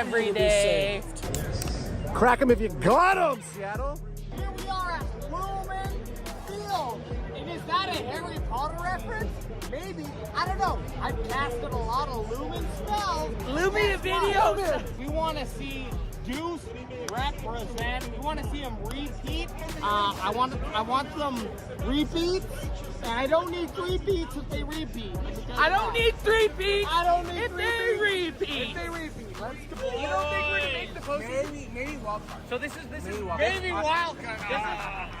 every day. Crack 'em if you got 'em, Seattle. Here we are at Orlean Field. And is that a Harry Potter reference? Maybe. I don't know. I've casted a lot of Lumen spells. Lumen videos. We want to see Deuce represent. We want to see him repeat. I want some repeats. And I don't need 3 beats if they repeat. I don't need 3 beats. I don't need if 3 they beats. repeat. If they repeat. Let's go. You don't think we're gonna make the postseason? Maybe wild card. So this is Maybe wild card.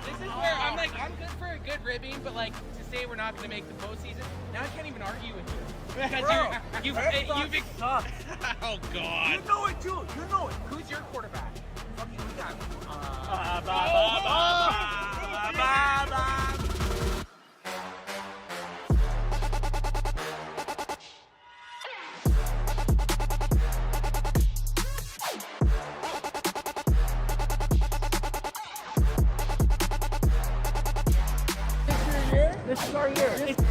This is where I'm like, I'm good for a good ribbing, but like to say we're not gonna make the postseason, now I can't even argue with you. Because you've oh God. You know it too. You know it. Who's your quarterback? Okay, we got This is our year. Look at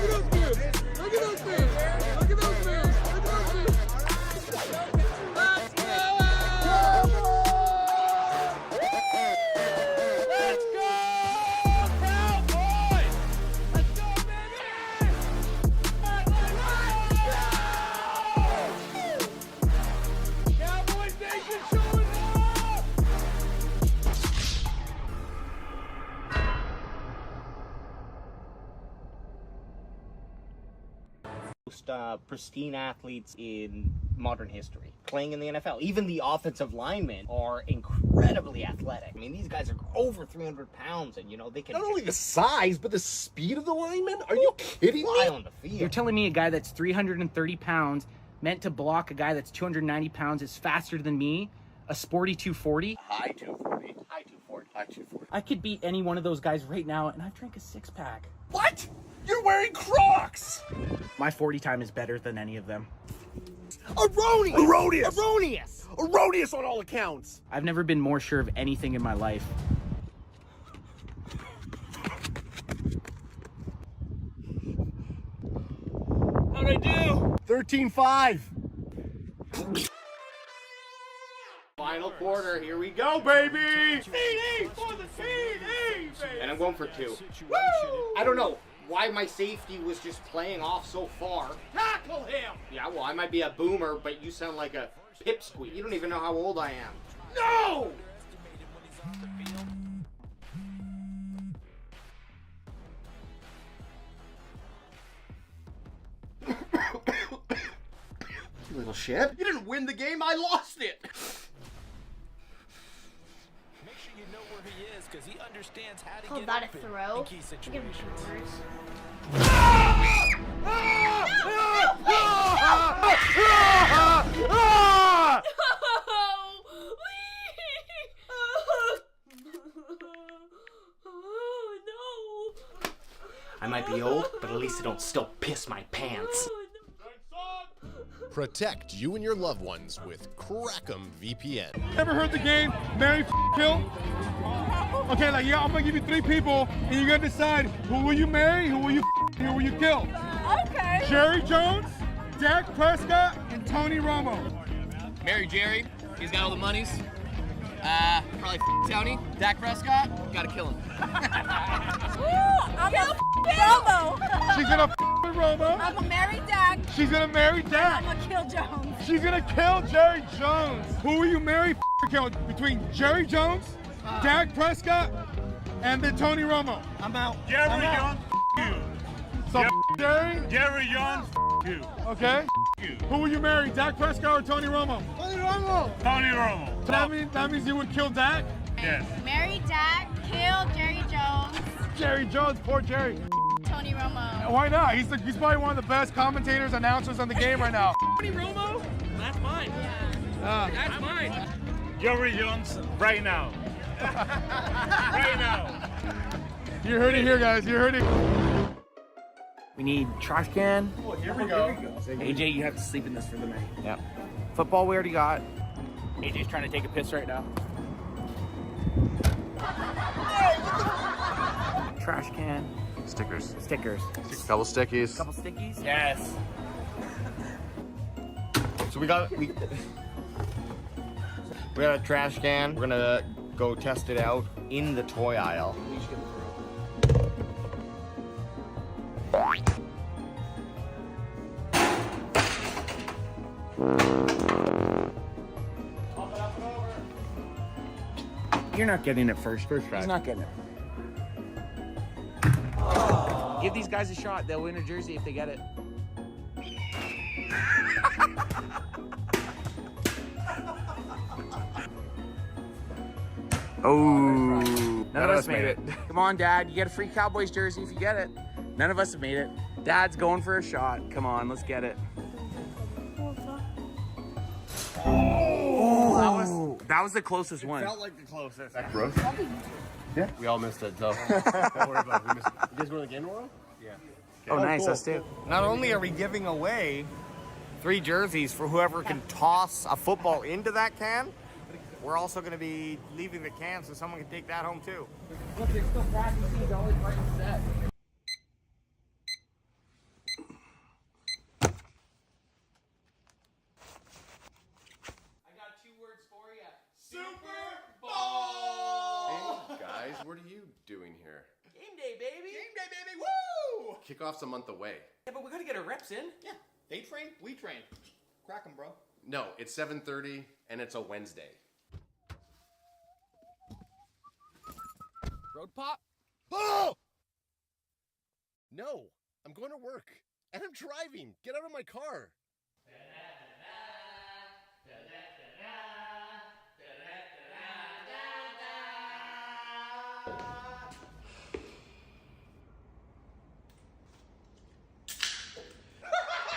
those moves. Look at those moves. Look at those moves. Look at those moves. Let's go! Let's go, Cowboys! Let's go, baby! Cowboys Nation showing up! Most pristine athletes in modern history playing in the NFL. Even the offensive linemen are incredibly athletic. I mean, these guys are over 300 pounds, and you know they can Not only the size, but the speed of the linemen. Are you kidding fly me? on the field. You're telling me a guy that's 330 pounds meant to block a guy that's 290 pounds is faster than me, a sporty 240? High 240. High 240. High 240. I could beat any one of those guys right now, and I've drank a 6-pack. What? You're wearing Crocs. My 40 time is better than any of them. Erroneous. Erroneous. Erroneous. Erroneous on all accounts. I've never been more sure of anything in my life. How'd I do? 13-5. Final quarter. Here we go, baby. CD for the CD, baby. And I'm going for 2. Woo! I don't know why my safety was just playing off so far. Tackle him. Yeah, well, I might be a boomer, but you sound like a pipsqueak. You don't even know how old I am. No. You little shit. You didn't win the game, I lost it. Make sure you know where he is, because he understands how to Call get that a open throw? in key Give him situations. shoulders. I might be old, but at least I don't still piss my pants. Protect you and your loved ones with Crackem VPN. Ever heard the game marry, kill? Okay, like, yeah, I'm gonna give you 3 people, and you're gonna decide who will you marry, who will you who will you kill? Okay. Jerry Jones, Dak Prescott, and Tony Romo. Marry Jerry. He's got all the monies. Probably Tony. Dak Prescott. Gotta kill him. I'm gonna Romo. She's gonna with Romo. I'm gonna marry Dak. She's gonna marry Dak. I'm gonna kill Jones. She's gonna kill Jerry Jones. Who will you marry, kill between Jerry Jones, Dak Prescott, and then Tony Romo? I'm out. Jerry I'm Jones, out. So Jerry. Jerry Jones, you. Okay. Who will you marry, Dak Prescott or Tony Romo? Tony Romo. Tony Romo. So that means you would kill Dak? Yes. Marry Dak. Kill Jerry Jones. Jerry Jones, poor Jerry. Tony Romo. Why not? He's probably one of the best commentators, announcers on the game right now. Tony Romo? That's mine. That's mine. Jerry Jones, right now. Right now. You heard it here, guys. You heard it. We need trash can. Oh, here we go. AJ, you have to sleep in this for the night. Yeah. Football we already got. AJ's trying to take a piss right now. Trash can. Stickers. Stickers. Couple stickies. Couple stickies? Yes. So we got We got a trash can. We're gonna go test it out in the toy aisle. You're not getting it first try. He's not getting it. Give these guys a shot. They'll win a jersey if they get it. Oh. None of us made it. Come on, Dad. You get a free Cowboys jersey if you get it. None of us have made it. Dad's going for a shot. Come on, let's get it. Oh, that was the closest one. Felt like the closest. That gross? Yeah. We all missed it, so don't worry about it. We missed it. You guys go to the game tomorrow? Yeah. Oh, nice. Cool. Us too. Not only are we giving away 3 jerseys for whoever can toss a football into that can, we're also going to be leaving the can so someone can take that home too. Look, there's still practicing always right set. I got 2 words for you. Super Bowl! Hey, guys, what are you doing here? Game day, baby. Game day, baby, woo! Kickoff's a month away. Yeah, but we gotta get our reps in. Yeah, they train, we train. Crack 'em, bro. No, it's 7:30 and it's a Wednesday. Road pop. Oh! No, I'm going to work and I'm driving. Get out of my car.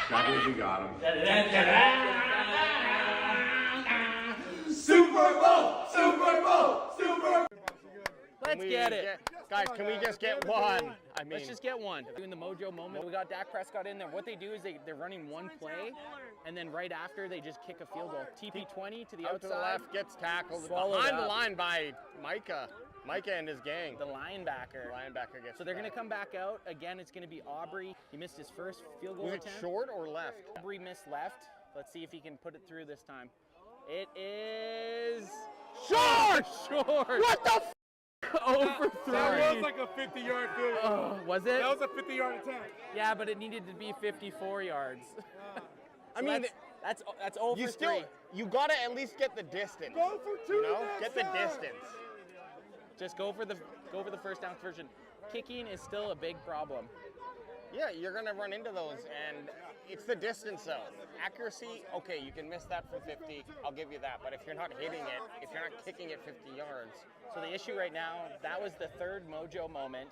Crackers, you got him. Super Bowl! Super Bowl! Super Let's get it. Guys, can we just get one? I mean, Let's just get one. Doing the Mojo moment. We got Dak Prescott in there. What they do is they're running one play, and then right after they just kick a field goal. TP20 to the out outside. to the left, gets tackled Swallowed behind the up. line by Micah. Micah and his gang. The linebacker. Linebacker gets. So they're going to come back out. Again, it's going to be Aubrey. He missed his first field goal Was it attempt. short or left? Aubrey missed left. Let's see if he can put it through this time. It is Short! short. What the? 0 for 3. That was like a 50-yard field goal. Oh, was it? That was a 50-yard attempt. Yeah, but it needed to be 54 yards. I mean, that's 0 you for still 3. you gotta at least get the distance. Go for 2. You know, get the distance. Just go for the first down conversion. Kicking is still a big problem. Yeah, you're gonna run into those, and it's the distance though. Accuracy, okay, you can miss that from 50. I'll give you that. But if you're not hitting it, if you're not kicking it 50 yards, So the issue right now, that was the 3rd Mojo moment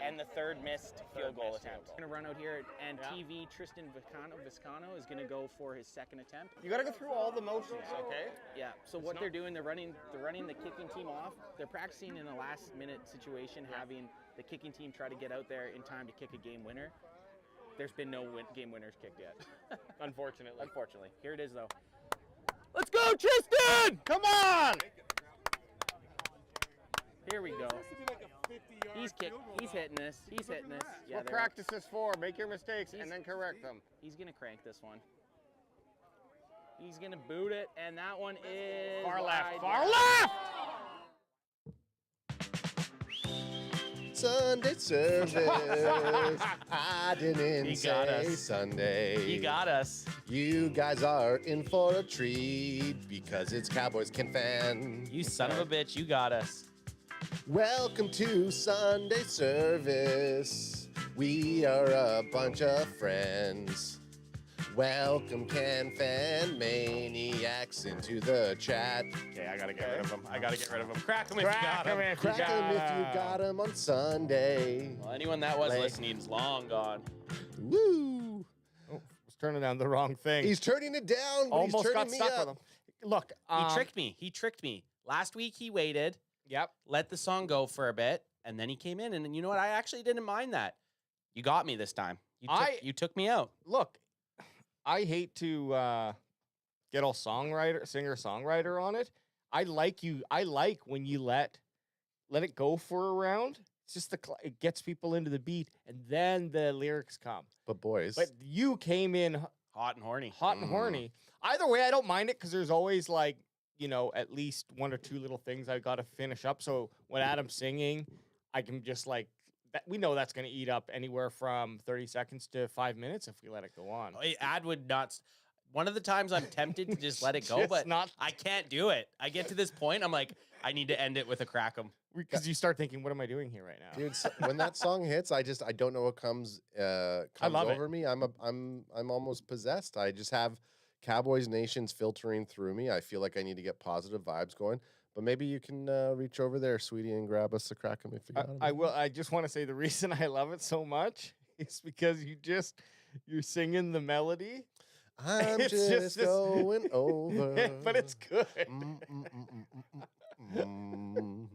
and the 3rd missed field goal attempt. We're gonna run out here, and TV Tristan Viscano is gonna go for his 2nd attempt. you gotta go through all the motions, okay? Yeah. So what they're doing, they're running the kicking team off. They're practicing in a last-minute situation, having the kicking team try to get out there in time to kick a game winner. There's been no game winners kicked yet. Unfortunately. Unfortunately. Here it is though. Let's go, Tristan! Come on! Here we go. He's hitting this. He's hitting this. Yeah, What practice is for? Make your mistakes and then correct them. He's gonna crank this one. He's gonna boot it, and that one is Far left. wide. Far left! Sunday service. I didn't He got say us. Sunday. He got us. You guys are in for a treat because it's Cowboys Can Fan. You son of a bitch, you got us. Welcome to Sunday service. We are a bunch of friends. Welcome Can Fan maniacs into the chat. Okay, I gotta get rid of him. Crack him if you got him. Crack 'em if you got 'em on Sunday. Well, anyone that was Like- listening is long gone. Woo! Was turning down the wrong thing. He's turning it down, but almost he's got turning me stuck up. with him. Look, He tricked me. He tricked me. Last week he waited, Yep. let the song go for a bit, and then he came in. And you know what? I actually didn't mind that. You got me this time. You took me out. Look, I hate to get all singer-songwriter on it. I like when you let it go for a round. It's just it gets people into the beat, and then the lyrics come. But boys, But you came in Hot and horny. hot and horny. Either way, I don't mind it because there's always like you know, at least one or two little things I got to finish up. So when Adam's singing, I can just like, we know that's going to eat up anywhere from 30 seconds to 5 minutes if we let it go on. Ad would not. One of the times I'm tempted to just let it go, but I can't do it. I get to this point, I'm like, I need to end it with a crack 'em. Because you start thinking, what am I doing here right now? Dude, when that song hits, I don't know what comes over me. I'm almost possessed. I just have Cowboys Nations filtering through me. I feel like I need to get positive vibes going. But maybe you can reach over there, sweetie, and grab us a crack 'em if you got 'em. I will. I just want to say the reason I love it so much is because you're singing the melody. I'm just going over. But it's good.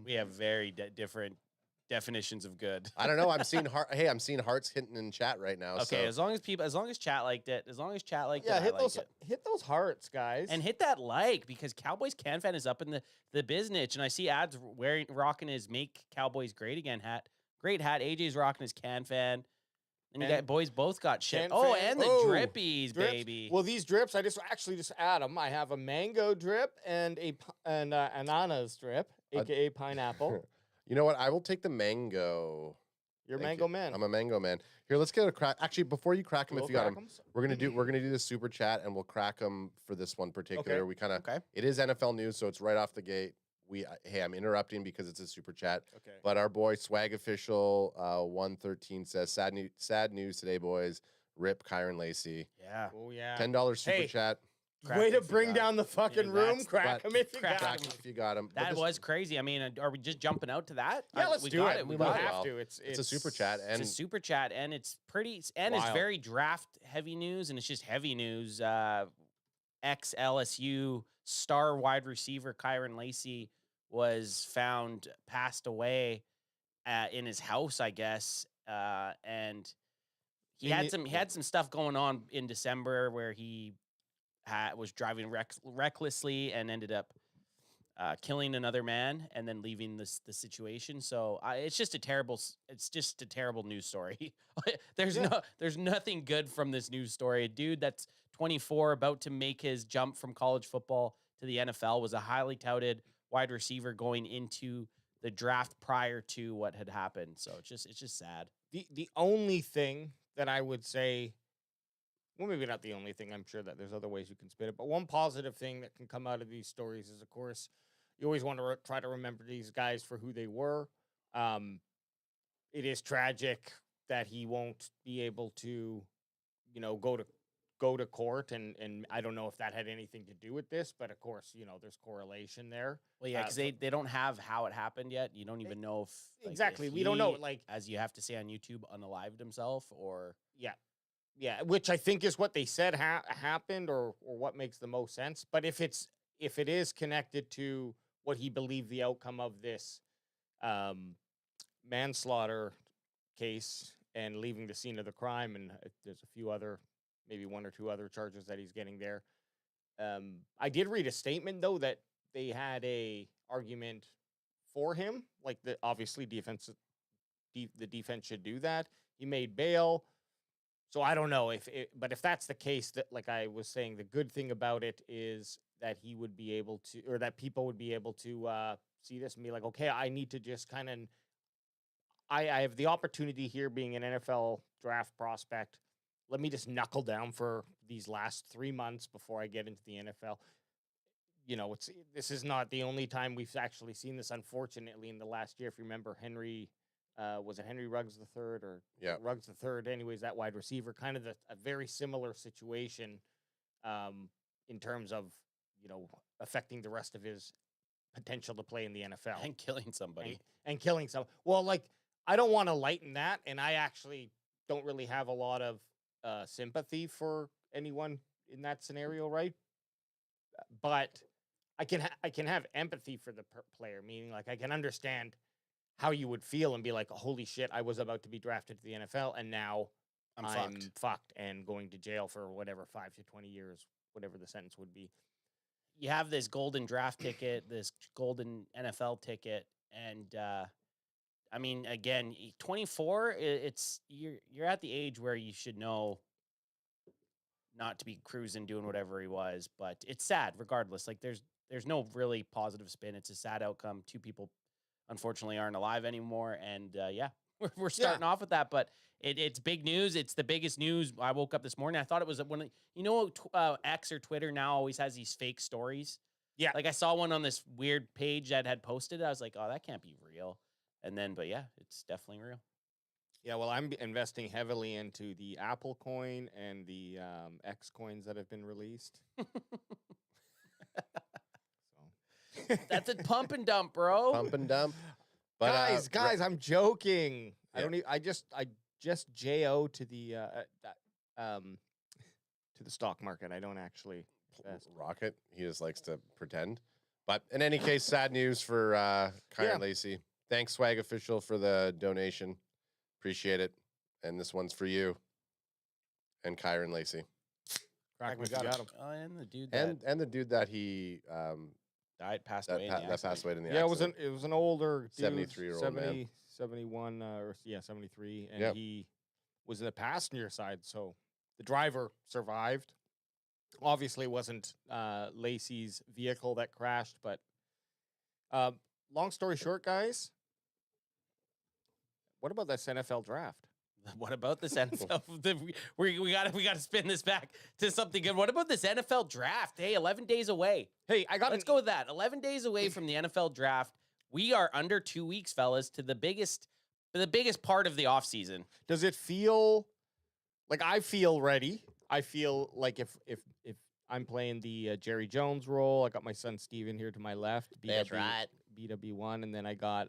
We have very different definitions of good. I don't know. I'm seeing I'm seeing hearts hitting in chat right now. Okay, so. as long as chat liked it, Hit those hearts, guys, and hit that because Cowboys Can Fan is up in the business, and I see ads rocking his "Make Cowboys Great Again" hat. Great hat. AJ's rocking his Can Fan. And you got boys both got shit. Oh, and the drippies, baby. Well, these drips, I just add them. I have a mango drip and an ananas drip, aka pineapple. You know what? I will take the mango. You're a mango man. I'm a mango man. Here, let's get a crack. Actually, before you crack them, if you got them, we're gonna do the super chat, and we'll crack them for this one particular. Okay. We kind of it is NFL news, so it's right off the gate. Hey, I'm interrupting because it's a super chat. Okay. But our boy Swag Official 113 says sad news today, boys. Rip Kyren Lacy. Yeah. Oh yeah. $10 super chat. Way to bring down the fucking room. Crack him if you got him. That was crazy. I mean, are we just jumping out to that? Yeah, let's do it. We have to. It's a super chat, and it's a super chat, and it's pretty, and it's very draft heavy news, and it's just heavy news. Ex LSU star wide receiver Kyren Lacy was found passed away in his house, I guess, and he had some stuff going on in December where he was driving recklessly and ended up killing another man and then leaving the situation. So it's just a terrible news story. There's nothing good from this news story. A dude that's 24, about to make his jump from college football to the NFL, was a highly touted wide receiver going into the draft prior to what had happened. So it's just sad. The only thing that I would say, well, maybe not the only thing, I'm sure that there's other ways you can spin it, but one positive thing that can come out of these stories is, of course, you always want to try to remember these guys for who they were. It is tragic that he won't be able to, go to court, and I don't know if that had anything to do with this, but of course, there's correlation there. Well, yeah, because they don't have how it happened yet. You don't even know if exactly. If we don't know, as you have to say on YouTube, unalived himself, or yeah, which I think is what they said happened, or what makes the most sense. But if it is connected to what he believed the outcome of this manslaughter case and leaving the scene of the crime, and there's a few other, maybe one or two other charges that he's getting there. I did read a statement though that they had a argument for him, like obviously the defense should do that. He made bail. So I don't know but if that's the case, that, like I was saying, the good thing about it is that he would be able to, or that people would be able to see this and be like, okay, I need to just kind of, I have the opportunity here being an NFL draft prospect. Let me just knuckle down for these last 3 months before I get into the NFL. This is not the only time we've actually seen this, unfortunately, in the last year. If you remember, was it Henry Ruggs III or Ruggs III? Anyways, that wide receiver, kind of a very similar situation in terms of, affecting the rest of his potential to play in the NFL. And killing somebody. And killing someone. Well, I don't want to lighten that, and I actually don't really have a lot of sympathy for anyone in that scenario, right? But I can have empathy for the player, meaning I can understand how you would feel and be like, holy shit, I was about to be drafted to the NFL, and now I'm fucked and going to jail for whatever, 5 to 20 years, whatever the sentence would be. You have this golden draft ticket, this golden NFL ticket, and I mean, again, 24. You're at the age where you should know not to be cruising, doing whatever he was. But it's sad, regardless. Like there's no really positive spin. It's a sad outcome. 2 people, unfortunately, aren't alive anymore. And yeah, we're starting off with that. But it's big news. It's the biggest news. I woke up this morning. I thought it was when X or Twitter now always has these fake stories. Yeah. Like I saw one on this weird page that had posted. I was like, oh, that can't be real. And then, but yeah, it's definitely real. Yeah, well, I'm investing heavily into the Apple coin and the X coins that have been released. That's a pump and dump, bro. Pump and dump. But, guys, I'm joking. Yeah. I just JO to the stock market. I don't actually Rocket. He just likes to pretend. But in any case, sad news for Kyren Lacy. Thanks, Swag Official, for the donation. Appreciate it. And this one's for you and Kyren Lacy. We got him. Oh, and the dude that And the dude that he passed that away. passed away in the Yeah, accident. it was an older dude, 73-year-old man. 71 73, and he was in the passenger side, so the driver survived. Obviously, it wasn't Lacy's vehicle that crashed, but long story short, guys, what about this NFL draft? What about this NFL? we got to spin this back to something good. What about this NFL draft? Hey, 11 days away. Hey, let's go with that. 11 days away from the NFL draft. We are under 2 weeks, fellas, to the biggest part of the offseason. Does it feel like I feel ready? I feel like if I'm playing the Jerry Jones role, I got my son Steven here to my left. That's right. BW1, and then I got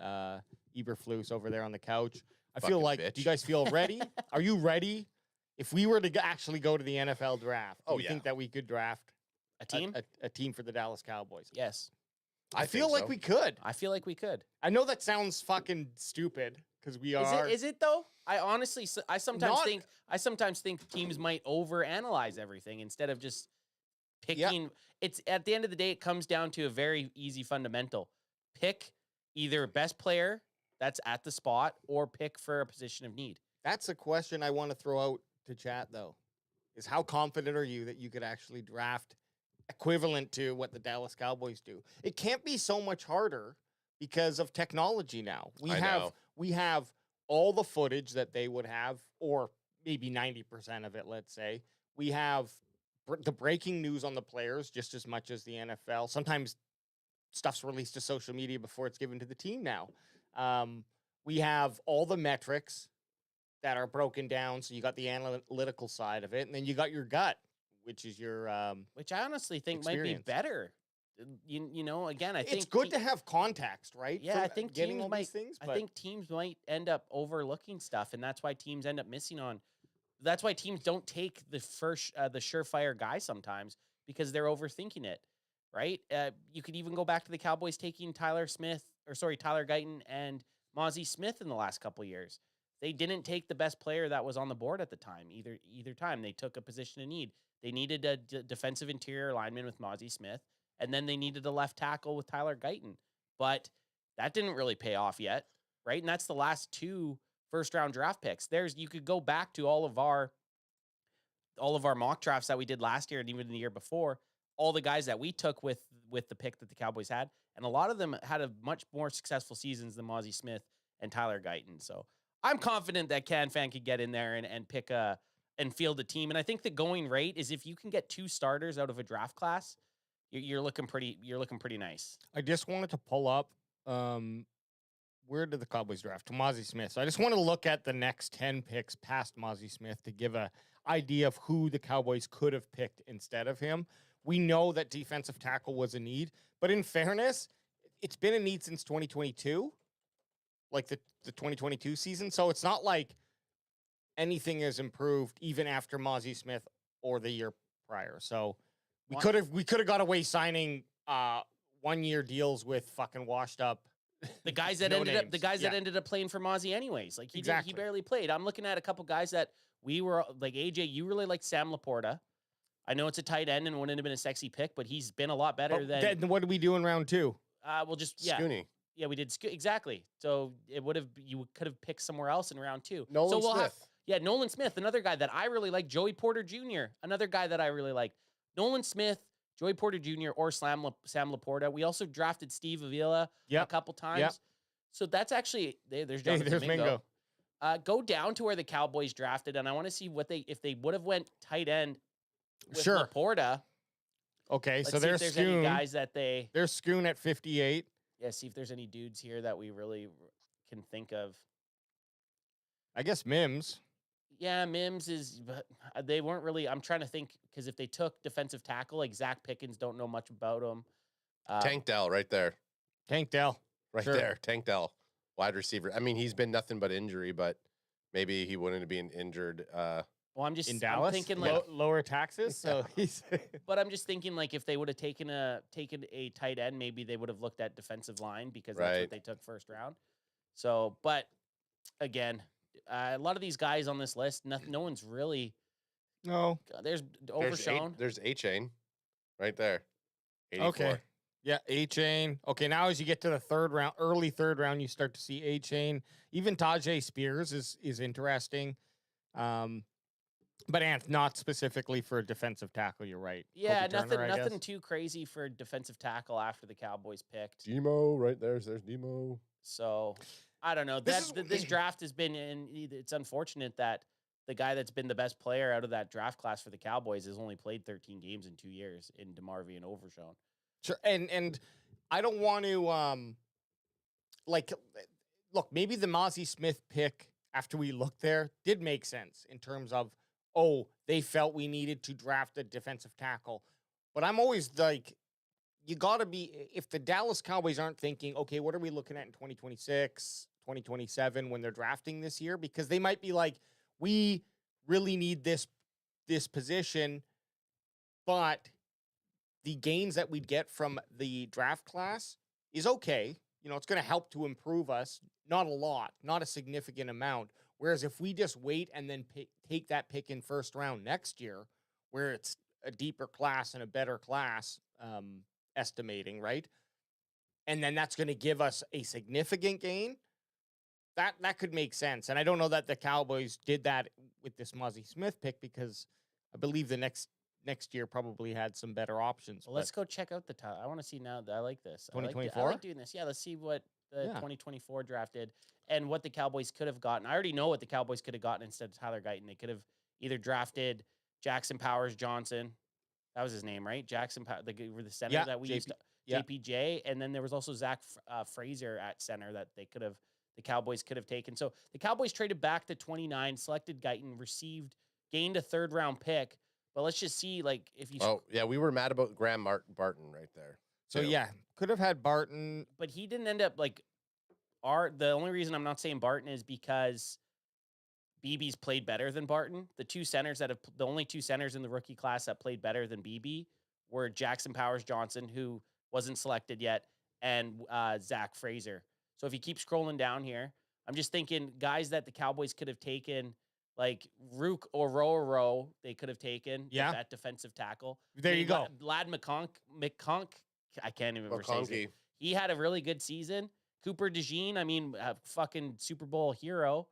Eberflus over there on the couch. I Fucking feel like, bitch. do you guys feel ready? Are you ready? If we were to actually go to the NFL draft, do you think that we could draft A team? a team for the Dallas Cowboys? Yes. I feel like we could. I feel like we could. I know that sounds fucking stupid because we are. Is it though? I honestly, I sometimes think teams might overanalyze everything instead of just picking. It's at the end of the day, it comes down to a very easy fundamental: pick either best player that's at the spot or pick for a position of need. That's a question I want to throw out to chat, though, is how confident are you that you could actually draft equivalent to what the Dallas Cowboys do? It can't be so much harder because of technology now. We have all the footage that they would have, or maybe 90% of it, let's say. We have the breaking news on the players just as much as the NFL. Sometimes stuff's released to social media before it's given to the team now. We have all the metrics that are broken down. So you got the analytical side of it, and then you got your gut, which is your which I honestly think might be better. You know, again, I think it's good to have context, right? Yeah, I think getting teams all might. these things, I think teams might end up overlooking stuff, and that's why teams end up missing on. That's why teams don't take the first, the surefire guy sometimes because they're overthinking it, right? You could even go back to the Cowboys taking Tyler Guyton and Mozzie Smith in the last couple of years. They didn't take the best player that was on the board at the time. Either time they took a position of need. They needed a defensive interior lineman with Mozzie Smith, and then they needed a left tackle with Tyler Guyton. But that didn't really pay off yet, right? And that's the last 2 first-round draft picks. You could go back to all of our mock drafts that we did last year and even the year before. All the guys that we took with the pick that the Cowboys had, and a lot of them had a much more successful seasons than Mozzie Smith and Tyler Guyton. So I'm confident that CanFan could get in there and pick and field a team. And I think the going rate is if you can get 2 starters out of a draft class, you're looking pretty nice. I just wanted to pull up where did the Cowboys draft? To Mozzie Smith. So I just want to look at the next 10 picks past Mozzie Smith to give a idea of who the Cowboys could have picked instead of him. We know that defensive tackle was a need, but in fairness, it's been a need since 2022, like the 2022 season. So it's not like anything has improved even after Mozzie Smith or the year prior. So we could have got away signing 1-year deals with fucking washed up. The guys that ended up playing for Mozzie anyways. Like he barely played. I'm looking at a couple guys that we were like, AJ, you really like Sam Laporta. I know it's a tight end and wouldn't have been a sexy pick, but he's been a lot better than. What did we do in round 2? We'll just Scooney. Yeah, we did exactly. So you could have picked somewhere else in round 2. Nolan Smith. Yeah, Nolan Smith, another guy that I really like. Joey Porter Jr., another guy that I really like. Nolan Smith, Joey Porter Jr., or Sam Laporta. We also drafted Steve Avila a couple times. Yep. So that's actually, there's Jonathan there's Mingo. Go down to where the Cowboys drafted, and I want to see if they would have went tight end with Laporta. Okay, so there's any Schoon. guys that there's Schoon at 58. Yeah, see if there's any dudes here that we really can think of. I guess Mims. Yeah, Mims is, but they weren't really. I'm trying to think because if they took defensive tackle, like Zach Pickens, don't know much about him. Tank Dell right there. Tank Dell. Right there. Tank Dell, wide receiver. I mean, he's been nothing but injury, but maybe he wouldn't have been injured. Well, I'm just in Dallas, I'm thinking like lower taxes. So he's. But I'm just thinking like if they would have taken a tight end, maybe they would have looked at defensive line because that's what they took first round. So, but again, a lot of these guys on this list, no one's really. No. There's Overshown. There's A-Chain right there. 84. Okay. Yeah, A-Chain. Okay, now as you get to the third round, early third round, you start to see A-Chain. Even Tajay Spears is interesting. But not specifically for a defensive tackle, you're right. Yeah, Kobe Turner, nothing too crazy for defensive tackle after the Cowboys picked. Demo right there's Demo. So I don't know. This draft has been it's unfortunate that the guy that's been the best player out of that draft class for the Cowboys has only played 13 games in 2 years in DeMarvin and Overshown. Sure, and I don't want to look, maybe the Mozzie Smith pick after we looked there did make sense in terms of they felt we needed to draft a defensive tackle. But I'm always like, you got to be, if the Dallas Cowboys aren't thinking, okay, what are we looking at in 2026, 2027 when they're drafting this year? Because they might be like, we really need this position, but the gains that we'd get from the draft class is okay. You know, it's going to help to improve us. Not a lot, not a significant amount. Whereas if we just wait and then take that pick in first round next year, where it's a deeper class and a better class, estimating, right? And then that's going to give us a significant gain. That could make sense. And I don't know that the Cowboys did that with this Mozzie Smith pick because I believe the next year probably had some better options. Well, let's go check out the top. I want to see now. I like this. 2024? I like doing this. Yeah, let's see what the 2024 draft did and what the Cowboys could have gotten. I already know what the Cowboys could have gotten instead of Tyler Guyton. They could have either drafted Jackson Powers Johnson. That was his name, right? Jackson Powers, the center that we used to, JPJ. And then there was also Zach Fraser at center that the Cowboys could have taken. So the Cowboys traded back to 29, selected Guyton, gained a third-round pick. But let's just see, like, if you... Oh, yeah, we were mad about Graham Barton right there. So, yeah, could have had Barton. But he didn't end up, like... The only reason I'm not saying Barton is because BB's played better than Barton. The only two centers in the rookie class that played better than BB were Jackson Powers Johnson, who wasn't selected yet, and Zach Fraser. So if you keep scrolling down here, I'm just thinking guys that the Cowboys could have taken... Like Rook or Rowe, they could have taken that defensive tackle. There you go. Lad McConk, I can't even say his name. He had a really good season. Cooper DeJean, I mean, a fucking Super Bowl hero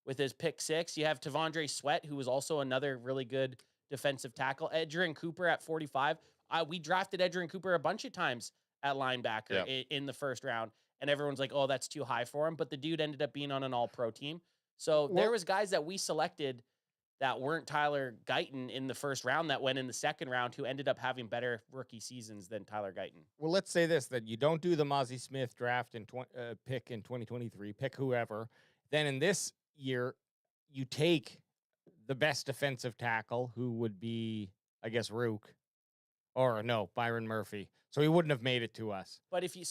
with his pick 6. You have Tavondre Sweat, who was also another really good defensive tackle. Edgerrin Cooper at 45. We drafted Edgerrin Cooper a bunch of times at linebacker in the first round, and everyone's like, oh, that's too high for him. But the dude ended up being on an all-pro team. So there was guys that we selected that weren't Tyler Guyton in the first round that went in the second round who ended up having better rookie seasons than Tyler Guyton. Well, let's say this, that you don't do the Mozzie Smith draft in pick in 2023, pick whoever. Then in this year, you take the best defensive tackle, who would be, I guess, Rook. Or no, Byron Murphy. So he wouldn't have made it to us. But if you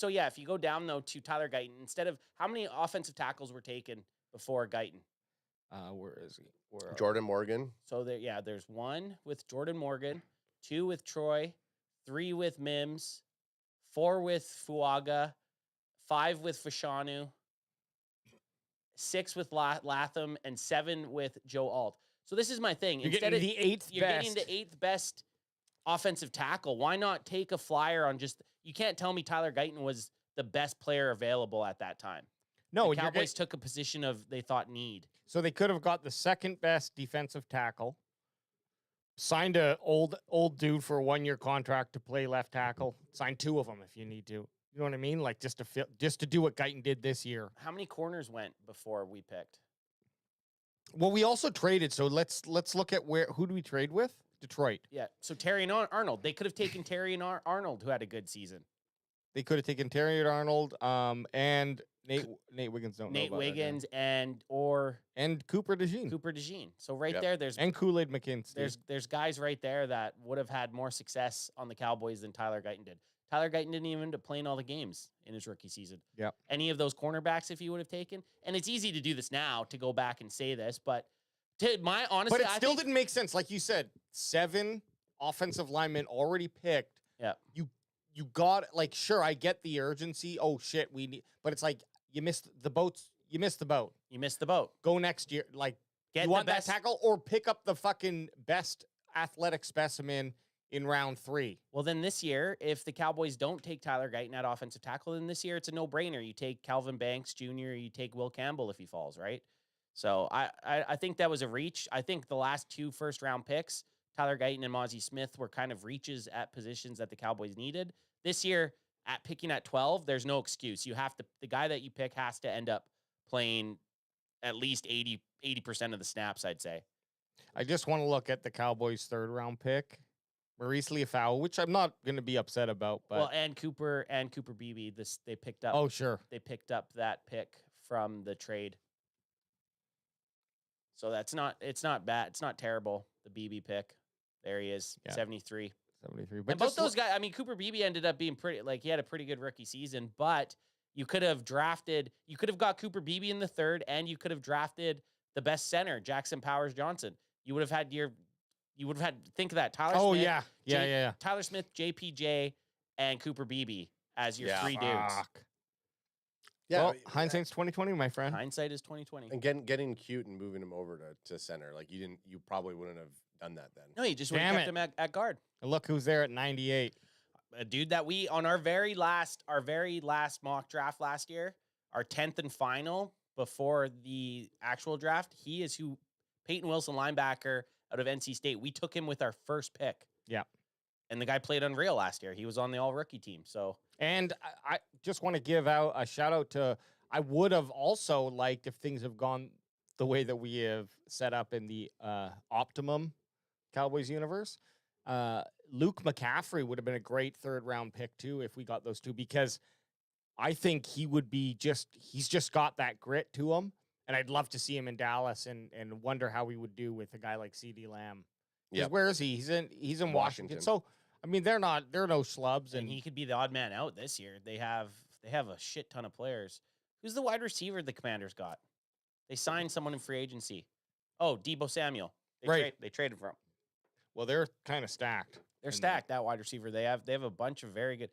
go down, though, to Tyler Guyton, instead of how many offensive tackles were taken before Guyton? Where is he? Jordan Morgan. So there's 1 with Jordan Morgan, 2 with Troy, 3 with Mims, 4 with Fuaga, 5 with Fashanu, 6 with Latham, and 7 with Joe Alt. So this is my thing. You're getting the 8th best. You're getting the 8th best offensive tackle. Why not take a flyer on just... You can't tell me Tyler Guyton was the best player available at that time. No, the and you're Cowboys took a position of they thought need. So they could have got the second best defensive tackle, signed a old dude for a 1-year contract to play left tackle, signed 2 of them if you need to. You know what I mean? Like just to do what Guyton did this year. How many corners went before we picked? Well, we also traded, so let's look at who do we trade with? Detroit. Yeah. So Terry and Arnold. They could have taken Terry and Arnold, who had a good season. They could have taken Terry and Arnold, and Nate Wiggins. Nate Wiggins and Cooper DeJean. Cooper DeJean. So there, there's and Kool-Aid McKinstry. There's guys right there that would have had more success on the Cowboys than Tyler Guyton did. Tyler Guyton didn't even end up playing all the games in his rookie season. Yeah. Any of those cornerbacks, if you would have taken, and it's easy to do this now to go back and say this, but honestly, but it still didn't make sense. Like you said, 7 offensive linemen already picked. Yeah. You got, like, sure, I get the urgency. Oh shit, but it's like you missed the boats. You missed the boat. You missed the boat. Go next year. Like, you want that tackle or pick up the fucking best athletic specimen in round 3. Well, then this year, if the Cowboys don't take Tyler Guyton at offensive tackle, then this year it's a no-brainer. You take Calvin Banks Jr., you take Will Campbell if he falls, right? So I think that was a reach. I think the last 2 first-round picks, Tyler Guyton and Mozzie Smith, were kind of reaches at positions that the Cowboys needed. This year, at picking at 12, there's no excuse. You have to, the guy that you pick has to end up playing at least 80% of the snaps, I'd say. I just want to look at the Cowboys' 3rd-round pick, Maurice Leafau, which I'm not going to be upset about. But well, and Cooper Beebe, they picked up. Oh, sure. They picked up that pick from the trade. So it's not bad. It's not terrible. The Beebe pick. There he is, 73. 73. But both those guys, I mean, Cooper Beebe ended up being he had a pretty good rookie season, but you could have got Cooper Beebe in the 3rd, and you could have drafted the best center, Jackson Powers Johnson. You would have had think of that. Tyler Smith. Yeah. Tyler Smith, JPJ, and Cooper Beebe as your 3 dudes. Yeah, well, hindsight's 2020, my friend. Hindsight is 2020. And getting cute and moving him over to center, like you probably wouldn't have done that then. No, you just would have kept him at guard. And look who's there at 98. A dude that we on our very last mock draft last year, our 10th and final before the actual draft. He is who Peyton Wilson, linebacker out of NC State. We took him with our 1st pick. Yeah. And the guy played unreal last year. He was on the all-rookie team. So, and I just want to give out a shout out to, I would have also liked if things have gone the way that we have set up in the optimum Cowboys universe. Luke McCaffrey would have been a great 3rd-round pick too if we got those 2, because I think he would be he's just got that grit to him, and I'd love to see him in Dallas and wonder how we would do with a guy like CeeDee Lamb. Yeah, where is he? He's in Washington. So I mean, they're no schlubs, and he could be the odd man out this year. They have a shit ton of players. Who's the wide receiver the Commanders got? They signed someone in free agency. Oh, Deebo Samuel. They traded for him. Well, they're kind of stacked. They're stacked, that wide receiver. They have a bunch of very good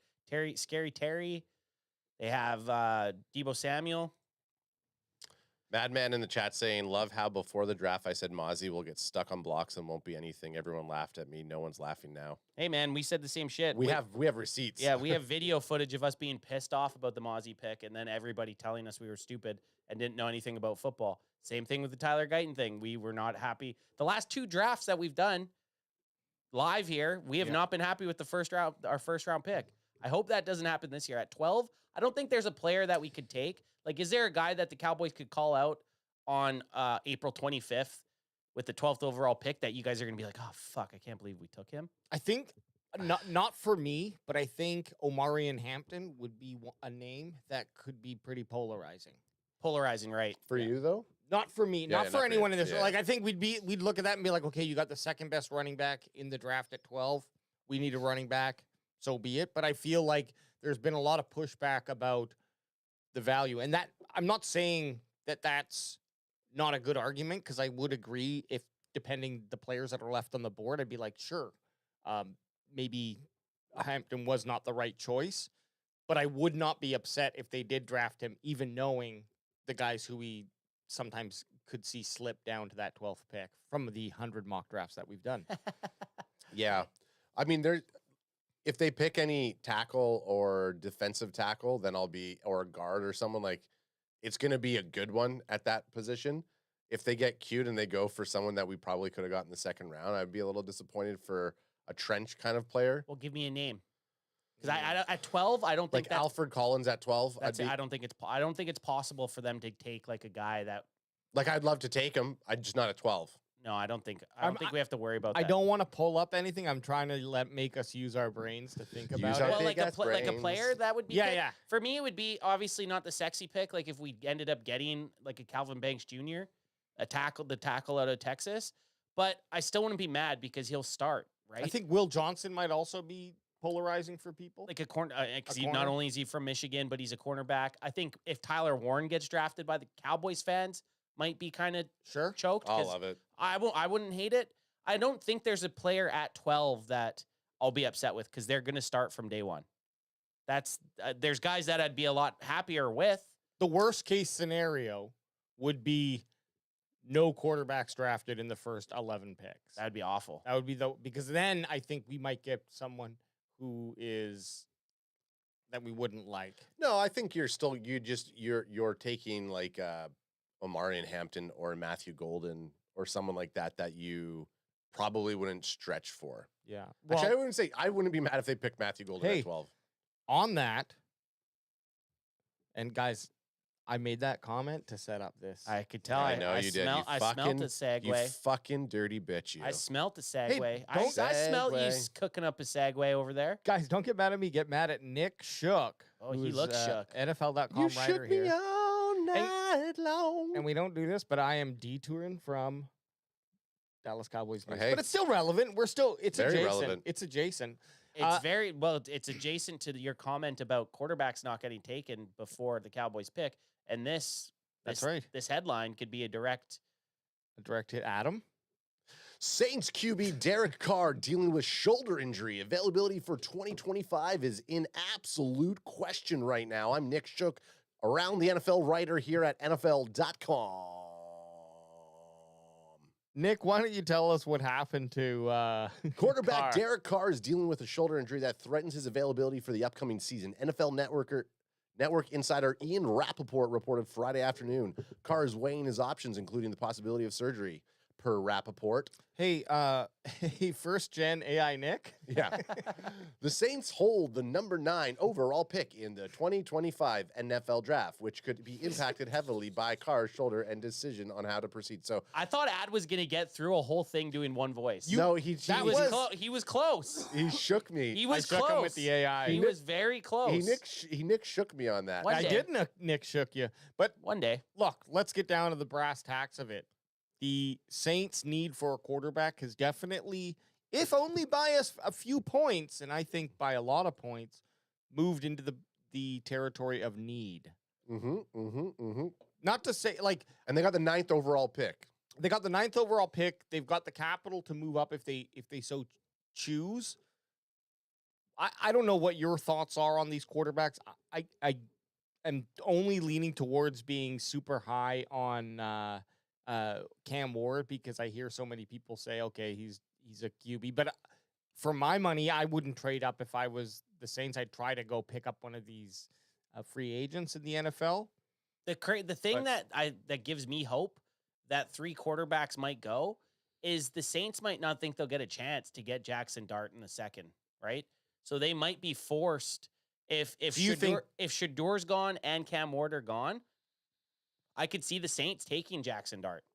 Scary Terry. They have Deebo Samuel. Madman in the chat saying, love how before the draft I said Mozzie will get stuck on blocks and won't be anything. Everyone laughed at me. No one's laughing now. Hey man, we said the same shit. We have receipts. Yeah, we have video footage of us being pissed off about the Mozzie pick, and then everybody telling us we were stupid and didn't know anything about football. Same thing with the Tyler Guyton thing. We were not happy. The last 2 drafts that we've done live here, we have not been happy with our first round pick. I hope that doesn't happen this year. At 12, I don't think there's a player that we could take. Like, is there a guy that the Cowboys could call out on April 25th with the 12th overall pick that you guys are going to be like, oh, fuck, I can't believe we took him? I think, not for me, but I think Omarion Hampton would be a name that could be pretty polarizing. Polarizing, right. For you, though? Not for me. Not for anyone in this. Yeah. Like, I think we'd look at that and be like, okay, you got the 2nd best running back in the draft at 12. We need a running back. So be it. But I feel like there's been a lot of pushback about the value. And that I'm not saying that that's not a good argument, because I would agree if, depending the players that are left on the board, I'd be like, sure, maybe Hampton was not the right choice. But I would not be upset if they did draft him, even knowing the guys who we sometimes could see slip down to that 12th pick from the 100 mock drafts that we've done. Yeah. I mean, if they pick any tackle or defensive tackle, then or a guard or someone, like, it's going to be a good one at that position. If they get cute and they go for someone that we probably could have gotten in the second round, I'd be a little disappointed for a trench kind of player. Well, give me a name. Because I at 12, I don't think like Alfred Collins at 12. I don't think it's possible for them to take like a guy that. Like I'd love to take him. I'm just not at 12. No, I don't think we have to worry about that. I don't want to pull up anything. I'm trying to make us use our brains to think about it. Well, like a player that would be. Yeah. For me, it would be obviously not the sexy pick. Like if we ended up getting like a Calvin Banks Jr., the tackle out of Texas, but I still wouldn't be mad because he'll start, right? I think Will Johnson might also be polarizing for people. Like a corner, because not only is he from Michigan, but he's a cornerback. I think if Tyler Warren gets drafted by the Cowboys fans, might be kind of choked. I'll love it. I wouldn't hate it. I don't think there's a player at 12 that I'll be upset with because they're going to start from day one. That's there's guys that I'd be a lot happier with. The worst case scenario would be no quarterbacks drafted in the first 11 picks. That'd be awful. That would be because then I think we might get someone who is that we wouldn't like. No, I think you're taking like Omarion Hampton or Matthew Golden or someone like that you probably wouldn't stretch for. Yeah. Well, actually, I wouldn't be mad if they picked Matthew Golden at 12. On that, and guys, I made that comment to set up this. I could tell. I know you did. I smelled a segue. You fucking dirty bitch, you. I smelt a segue. Hey, I smelled you cooking up a segue over there. Guys, don't get mad at me. Get mad at Nick Shook. Oh, he looks shook. NFL.com you writer shook me here. all night long. And we don't do this, but I am detouring from Dallas Cowboys news. Hey. But it's still relevant. It's very adjacent. relevant. It's adjacent. It's very well. It's adjacent to your comment about quarterbacks not getting taken before the Cowboys pick, and that's right. This headline could be a direct hit. Adam. Saints QB Derek Carr dealing with shoulder injury. Availability for 2025 is in absolute question right now. I'm Nick Shook, around the NFL writer here at NFL.com. Nick, why don't you tell us what happened to quarterback Carr? Derek Carr is dealing with a shoulder injury that threatens his availability for the upcoming season. NFL Network insider Ian Rappaport reported Friday afternoon. Carr is weighing his options, including the possibility of surgery, per Rappaport. Hey, first-gen AI Nick? Yeah. The Saints hold the number 9 overall pick in the 2025 NFL Draft, which could be impacted heavily by Carr's shoulder and decision on how to proceed. So I thought Ad was going to get through a whole thing doing one voice. he was close. He shook me. He was I shook close him with the AI. He was very close. He Nick shook me on that. One I day. did Nick shook you. But one day. Look, let's get down to the brass tacks of it. The Saints' need for a quarterback has definitely, if only by a few points, and I think by a lot of points, moved into the territory of need. Not to say, and they got the 9th overall pick. They got the 9th overall pick. They've got the capital to move up if they so choose. I don't know what your thoughts are on these quarterbacks. I am only leaning towards being super high on Cam Ward because I hear so many people say, okay, he's a QB. But for my money, I wouldn't trade up if I was the Saints. I'd try to go pick up one of these free agents in the NFL. The thing that gives me hope that 3 quarterbacks might go is the Saints might not think they'll get a chance to get Jackson Dart in the second, right? So they might be forced if Shador's gone and Cam Ward are gone. I could see the Saints taking Jackson Dart.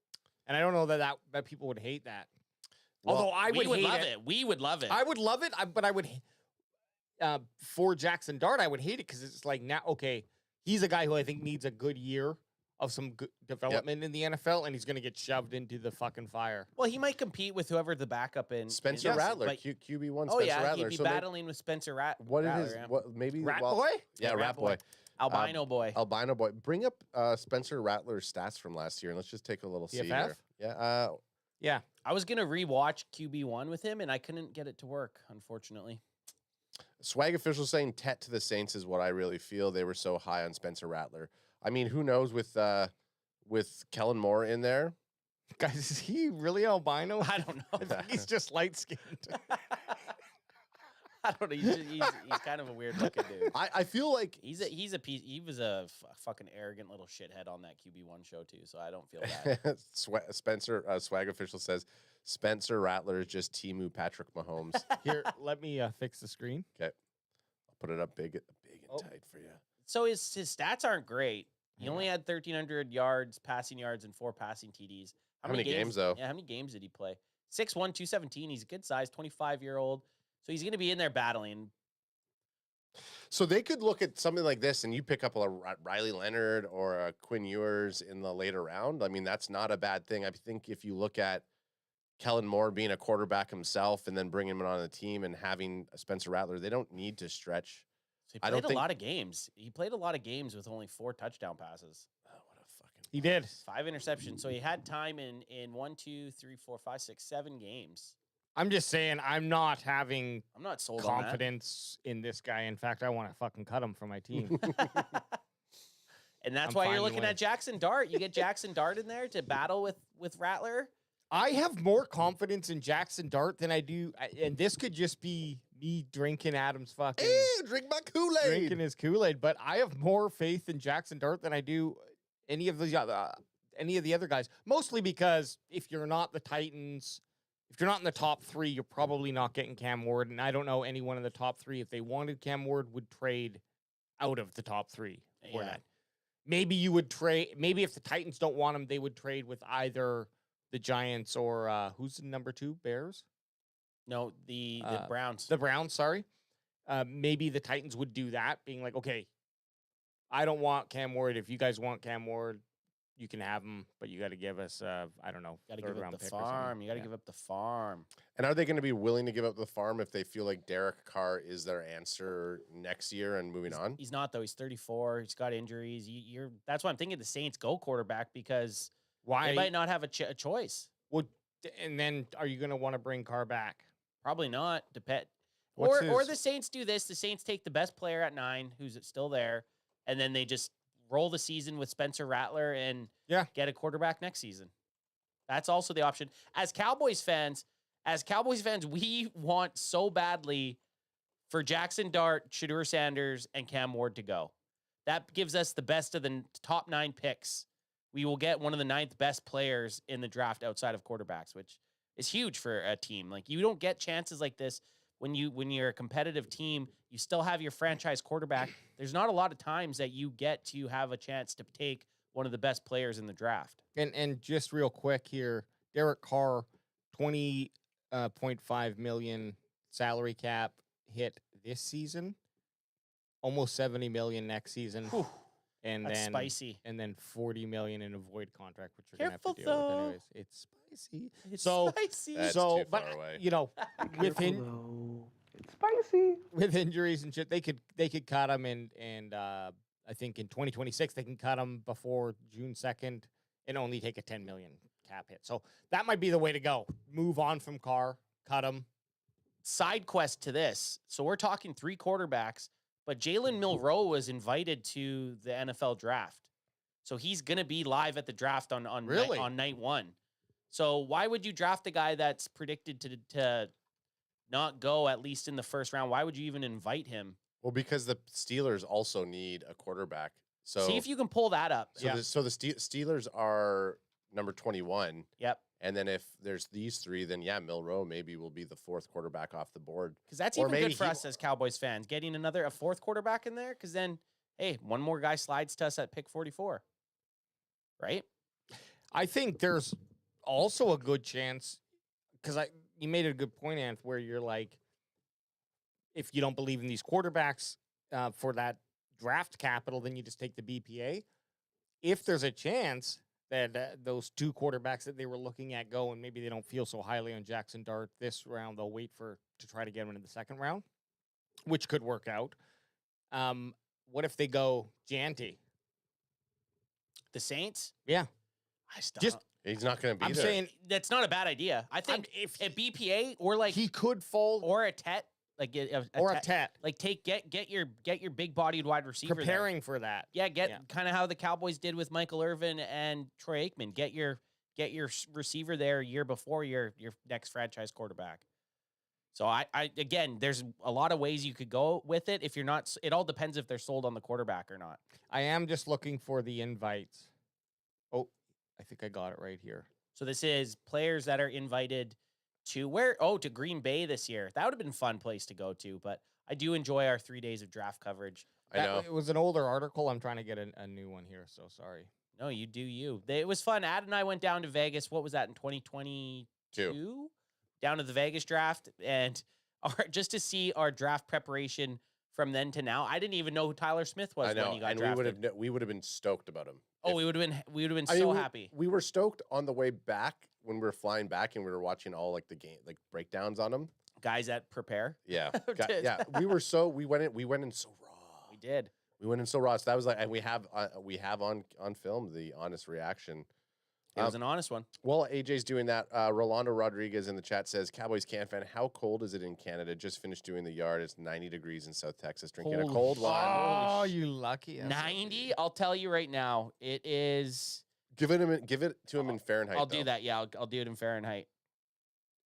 And I don't know that people would hate that. Well, although I would love it. We would love it. I would love it, but I would for Jackson Dart, I would hate it because it's like now, okay, he's a guy who I think needs a good year of some good development in the NFL, and he's going to get shoved into the fucking fire. Well, he might compete with whoever the backup in Spencer Rattler, QB1 Oh, Spencer yeah, Rattler. he'd be battling with Spencer Rattler. What is maybe Rat Boy? Yeah, Rat Boy. Albino boy. Albino boy. Bring up Spencer Rattler's stats from last year, and let's just take a little see here. Yeah. Yeah. I was going to rewatch QB1 with him, and I couldn't get it to work, unfortunately. Swag official saying Tet to the Saints is what I really feel. They were so high on Spencer Rattler. I mean, who knows with Kellen Moore in there? Guys, is he really albino? I don't know. I think he's just light-skinned. I don't know. He's kind of a weird looking dude. I feel like He's a piece. He was a fucking arrogant little shithead on that QB1 show too. So I don't feel bad. Spencer Swag Official says Spencer Rattler is just Temu Patrick Mahomes. Here, let me fix the screen. Okay, I'll put it up big and tight for you. So his stats aren't great. He only had 1,300 yards, passing yards, and 4 passing TDs. How many games though? Yeah, how many games did he play? 6'1", 217. He's a good size, 25-year-old. So he's going to be in there battling. So they could look at something like this, and you pick up a Riley Leonard or a Quinn Ewers in the later round. I mean, that's not a bad thing. I think if you look at Kellen Moore being a quarterback himself and then bringing him on the team and having a Spencer Rattler, they don't need to stretch. So he played a lot of games. He played a lot of games with only 4 touchdown passes. Oh, what a fucking... He did. 5 interceptions. So he had time in 1, 2, 3, 4, 5, 6, 7 games. I'm just saying, I'm not sold confidence in this guy. In fact, I want to fucking cut him from my team. And that's why you're looking at Jackson Dart. You get Jackson Dart in there to battle with Rattler. I have more confidence in Jackson Dart than I do, and this could just be me drinking Adam's fucking... Hey, drink my Kool-Aid! Drinking his Kool-Aid, but I have more faith in Jackson Dart than I do any of the other guys. Mostly because if you're not the Titans... If you're not in the top 3, you're probably not getting Cam Ward, and I don't know anyone in the top 3, if they wanted Cam Ward, would trade out of the top 3 for that. Maybe you would trade. Maybe if the Titans don't want him, they would trade with either the Giants or who's the number 2? Bears? No, the Browns. The Browns. Sorry. Maybe the Titans would do that, being like, okay, I don't want Cam Ward. If you guys want Cam Ward, you can have him, but you got to give us, I don't know, got to give up the farm. You got to give up the farm. And are they going to be willing to give up the farm if they feel like Derek Carr is their answer next year and moving on? He's not, though. He's 34. He's got injuries. That's why I'm thinking the Saints go quarterback, because they might not have a choice. And then are you going to want to bring Carr back? Probably not. Or the Saints do this. The Saints take the best player at 9, who's still there, and then they just roll the season with Spencer Rattler and get a quarterback next season. That's also the option. As Cowboys fans, we want so badly for Jackson Dart, Shadur Sanders, and Cam Ward to go. That gives us the best of the top 9 picks. We will get one of the 9th best players in the draft outside of quarterbacks, which is huge for a team. Like, you don't get chances like this when you're a competitive team. You still have your franchise quarterback. There's not a lot of times that you get to have a chance to take one of the best players in the draft. And just real quick here, Derek Carr, $20.5 million salary cap hit this season, almost $70 million next season. Whew. And That's then spicy. And then $40 million in a void contract, which you're Careful, gonna have to deal with though. anyways. It's spicy. It's so spicy. That's too far away. You know, It's spicy. with injuries and shit, they could cut him, and I think in 2026 they can cut him before June 2nd and only take a $10 million cap hit. So that might be the way to go. Move on from Carr, cut him. Side quest to this. So we're talking 3 quarterbacks, but Jalen Milroe was invited to the NFL draft. So he's going to be live at the draft on night 1. So why would you draft a guy that's predicted to not go at least in the first round? Why would you even invite him? Well, because the Steelers also need a quarterback. So see if you can pull that up. So the Steelers are number 21. Yep. And then if there's these 3, then Milroe maybe will be the 4th quarterback off the board. Because that's even good for us as Cowboys fans, getting a 4th quarterback in there. Because then, hey, one more guy slides to us at pick 44. Right? I think there's also a good chance, because you made a good point, Anth, where you're like, if you don't believe in these quarterbacks for that draft capital, then you just take the BPA. If there's a chance that those 2 quarterbacks that they were looking at go, and maybe they don't feel so highly on Jackson Dart this round, they'll wait to try to get him into the 2nd round, which could work out. What if they go Janty? The Saints? Yeah. He's not going to be I'm there. saying that's not a bad idea. I think if a BPA or like he could fall, or a Tet, like a Tet, like get your big bodied wide receiver preparing there. for that. Yeah, kind of how the Cowboys did with Michael Irvin and Troy Aikman. Get your receiver there a year before your next franchise quarterback. So I again, there's a lot of ways you could go with it. If you're not, it all depends if they're sold on the quarterback or not. I am just looking for the invites. Oh, I think I got it right here. So this is players that are invited to where? Oh, to Green Bay this year. That would have been a fun place to go to. But I do enjoy our 3 days of draft coverage. I know. It was an older article. I'm trying to get a new one here, so sorry. No, you do you. It was fun. Ad and I went down to Vegas. What was that in 2022? Down to the Vegas draft, and just to see our draft preparation from then to now. I didn't even know who Tyler Smith was I know, when he got and drafted. we would have been stoked about him. Oh, we would have been I mean, so happy. We were stoked on the way back when we were flying back and we were watching all like the game, like breakdowns on them. Guys that prepare. Yeah, Did. yeah. We went in so raw. We did. We went in so raw. So that was like, and we have on film the honest reaction. It was an honest one. Well, AJ's doing that. Rolando Rodriguez in the chat says, Cowboys can fan. How cold is it in Canada? Just finished doing the yard. It's 90 degrees in South Texas. Drinking a cold wine. Oh, you lucky. 90? I'll tell you right now. It is. Give it to him in Fahrenheit. I'll do that. Yeah, I'll do it in Fahrenheit.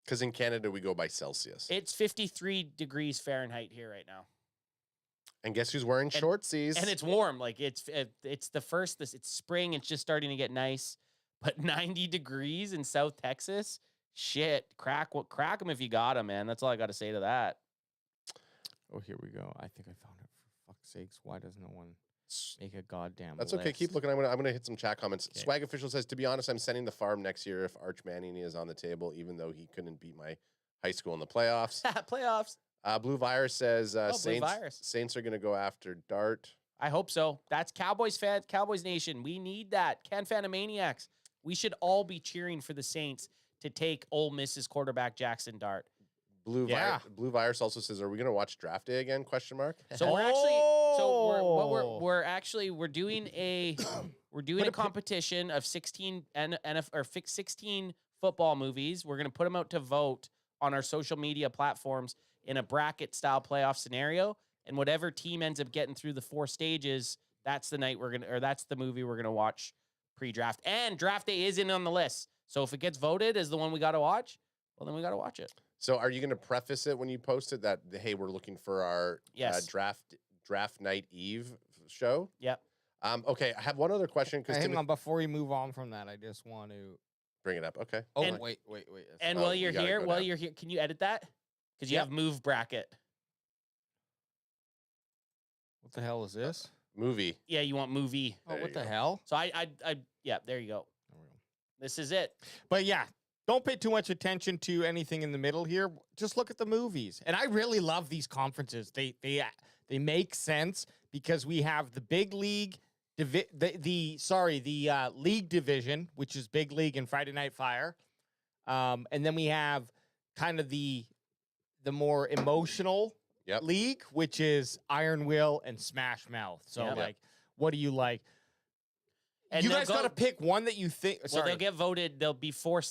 Because in Canada, we go by Celsius. It's 53 degrees Fahrenheit here right now. And guess who's wearing shortsies? And it's warm. Like it's the first. It's spring. It's just starting to get nice. But 90 degrees in South Texas, shit. Crack them if you got them, man. That's all I got to say to that. Oh, here we go. I think I found it. For fuck's sakes, why does no one make a goddamn That's list? okay. Keep looking. I'm gonna hit some chat comments. Okay. Swag Official says, to be honest, I'm sending the farm next year if Arch Manning is on the table, even though he couldn't beat my high school in the playoffs. Playoffs. Blue Virus says, Virus. Saints are gonna go after Dart. I hope so. That's Cowboys fans, Cowboys Nation. We need that. Can Fanamaniacs. We should all be cheering for the Saints to take Ole Miss's quarterback Jackson Dart. Blue Virus also says, "Are we going to watch Draft Day again?" Question mark. So we're doing a competition of 16 16 football movies. We're going to put them out to vote on our social media platforms in a bracket style playoff scenario, and whatever team ends up getting through the 4 stages, that's the movie we're going to watch pre-draft. And Draft Day is in on the list. So if it gets voted as the one we got to watch, well, then we got to watch it. So are you going to preface it when you post it that, hey, we're looking for our draft night eve show? Yep. Okay, I have one other question. Hang on, before we move on from that, I just want to bring it up. Okay. Oh, wait. And while you're here, can you edit that? Because you have move bracket. What the hell is this? Movie. Yeah, you want movie. Oh, what the hell? So yeah, there you go. This is it. But yeah, don't pay too much attention to anything in the middle here. Just look at the movies. And I really love these conferences. They make sense because we have the big league, the league division, which is Big League and Friday Night Fire. And then we have kind of the more emotional league, which is Iron Will and Smash Mouth. So what do you like? And you guys got to pick one that you think. Well, they'll get voted. There'll be four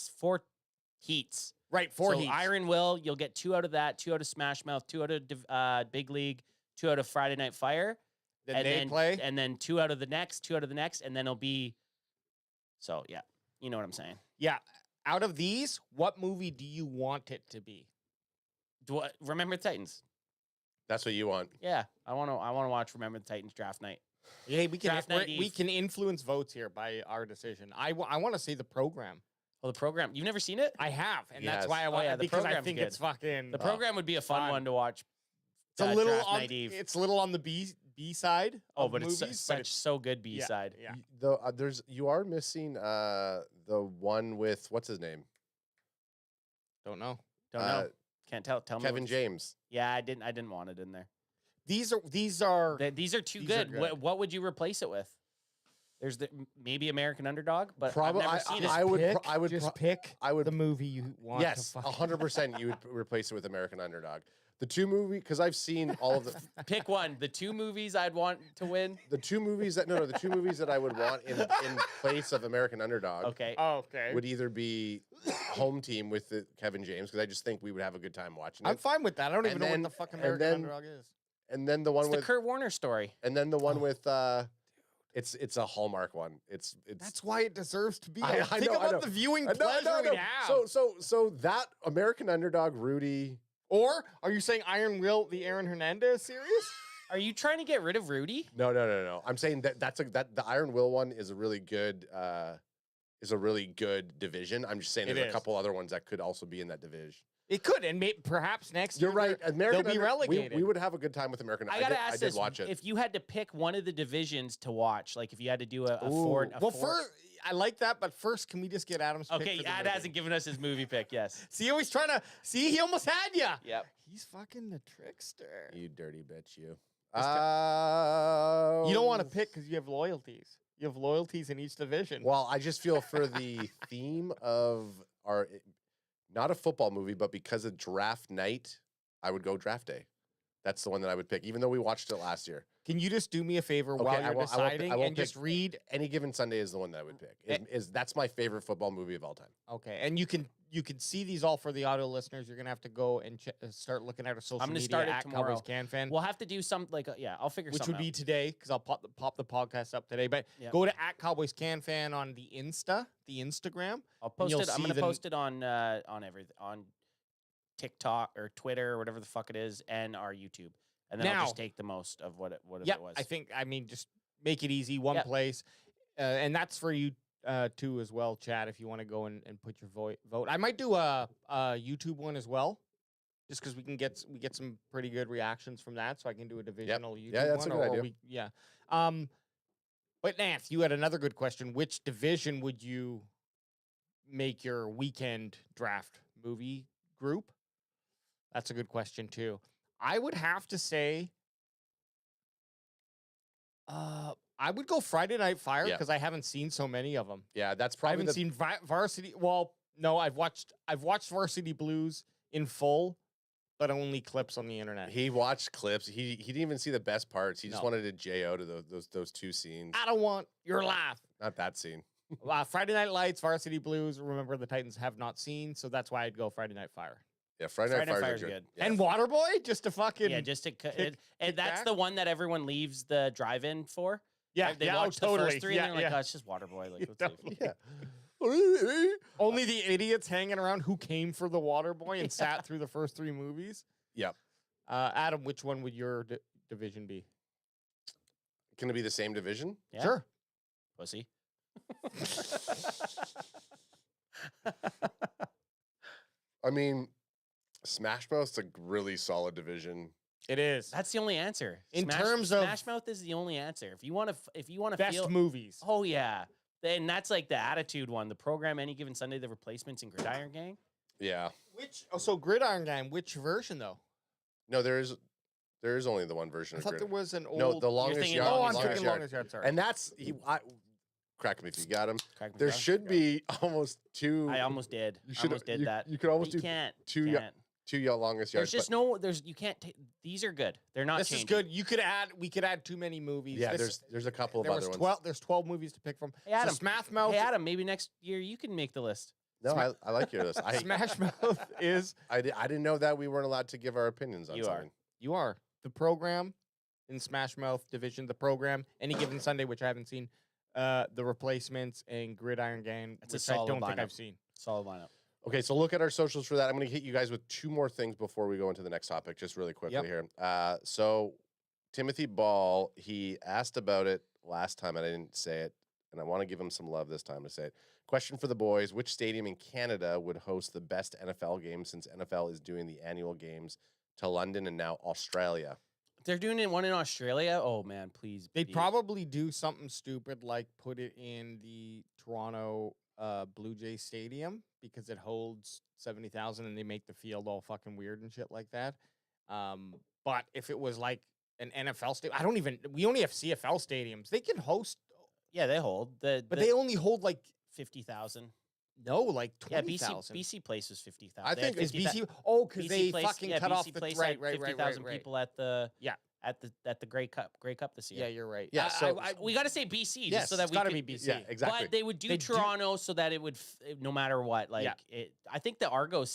heats. Right, 4 heats. Iron Will, you'll get 2 out of that, 2 out of Smash Mouth, 2 out of Big League, 2 out of Friday Night Fire. Then play. And then 2 out of the next, 2 out of the next, and then it'll be. So yeah, you know what I'm saying. Yeah. Out of these, what movie do you want it to be? Remember the Titans. That's what you want. Yeah, I want to watch Remember the Titans draft night. Hey, we can influence votes here by our decision. I want to see the program. Well, the program, you've never seen it? I have, and that's why I want it, because I think it's fucking. The program would be a fun one to watch. It's a little on the B side. Oh, but it's so good B side. Yeah. You are missing the one with what's his name? Don't know. Can't tell. Tell me. Kevin James. Yeah, I didn't want it in there. These are too good. What would you replace it with? There's maybe American Underdog, but probably I've never seen it. I would pick the movie you want. Yes, 100%. You would replace it with American Underdog. The 2 movies, because I've seen all of the. Pick one. The 2 movies I'd want to win. The 2 movies that the 2 movies that I would want in place of American Underdog. Okay. Would either be Home Team with Kevin James, because I just think we would have a good time watching it. I'm fine with that. I don't even know what the fuck American Underdog is. And then the one with the Kurt Warner story. And then the one with it's a Hallmark one. It's that's why it deserves to be. Think about the viewing pleasure we have. So that American Underdog, Rudy, Or are you saying Iron Will, the Aaron Hernandez series? Are you trying to get rid of Rudy? No. I'm saying that the Iron Will one is a really good division. I'm just saying there's a couple other ones that could also be in that division. It could, and perhaps next year. You're right. They'll be relegated. We would have a good time with American. I gotta ask did this: watch it. if you had to pick one of the divisions to watch, like if you had to do First, I like that, but first, can we just get Adam's pick? Okay, Ad hasn't given us his movie pick. Yes. See, always trying to see. He almost had you. Yep. He's fucking the trickster. You dirty bitch, you. You don't want to pick because you have loyalties. You have loyalties in each division. Well, I just feel for the theme of our, not a football movie, but because of draft night, I would go Draft Day. That's the one that I would pick, even though we watched it last year. Can you just do me a favor while you're deciding and just read? Any Given Sunday is the one that I would pick. That's my favorite football movie of all time. Okay, and you can see these all for the audio listeners. You're gonna have to go and start looking at our social media start it at tomorrow. Cowboys CanFan. We'll have to do some I'll figure which something would be out. today because I'll pop the podcast up today. But go to at Cowboys CanFan on the Instagram. I'll post it. I'm gonna post it on everything on TikTok or Twitter or whatever the fuck it is, and our YouTube. And then I'll just take the most of what it was. I mean, just make it easy, one place. And that's for you too as well, Chad, if you want to go and put your vote. I might do a YouTube one as well, just because we get some pretty good reactions from that, so I can do a divisional YouTube one. Yeah, that's a good idea. But Nance, you had another good question. Which division would you make your weekend draft movie group? That's a good question too. I would have to say, I would go Friday Night Fire because I haven't seen so many of them. Yeah, that's probably. I haven't seen Varsity. Well, no, I've watched Varsity Blues in full, but only clips on the internet. He watched clips. He didn't even see the best parts. He just wanted to JO to those two scenes. I don't want your laugh. Not that scene. Friday Night Lights, Varsity Blues. Remember, the Titans have not seen, so that's why I'd go Friday Night Fire. Yeah, Friday Night Fire's good. Yeah. And Waterboy, just to fucking just to and that's the one that everyone leaves the drive-in for. Yeah, they watch the first three and they're like, oh, it's just Waterboy. Like, Only the idiots hanging around who came for the Waterboy and sat through the first three movies. Yep. Adam, which one would your division be? Can it be the same division? Yeah. Sure. Pussy. I mean, Smash Mouth's a really solid division. It is. That's the only answer. In terms of Smash Mouth is the only answer. If you want to best feel movies. Oh yeah. And that's like the Attitude one, the program Any Given Sunday, the replacements in Gridiron Gang. Yeah. So Gridiron Gang, which version though? No, there is only the one version. I thought there was an old. No, the Longest Yard. Oh, I'm thinking Longest Yard. Sorry. And that's crack him if you got him. There should be almost two. I almost did. You almost did that. You could almost do two Longest Yards. There's just you can't take, these are good. They're not This changing. is good. We could add too many movies. Yeah, there's a couple of other ones. There's 12 movies to pick from. Hey, Adam. So Smash Mouth. Hey, Adam, maybe next year you can make the list. No, I like your list. Smash Mouth is. I didn't know that we weren't allowed to give our opinions on something. You are. The program in Smash Mouth division, the program, Any Given Sunday, which I haven't seen, the replacements, and Gridiron Gang, which I don't think I've seen. Solid lineup. Okay, so look at our socials for that. I'm going to hit you guys with two more things before we go into the next topic, just really quickly here. So Timothy Ball, he asked about it last time, and I didn't say it, and I want to give him some love this time to say it. Question for the boys: which stadium in Canada would host the best NFL game since NFL is doing the annual games to London and now Australia? They're doing one in Australia. Oh man, please. They'd probably do something stupid like put it in the Toronto Blue Jays Stadium because it holds 70,000 and they make the field all fucking weird and shit like that. But if it was like an NFL stadium, we only have CFL stadiums. They can host. Yeah, they hold but they only hold like 50,000. No, like 20,000. BC Place was 50,000. I think it's BC. Oh, because they fucking cut off the Place right. 50,000 people at the at the Grey Cup this year. Yeah, you're right. Yeah, so we got to say BC just so that it's got to be BC. Yeah, exactly. But they would do Toronto so that it would no matter what. I think the Argo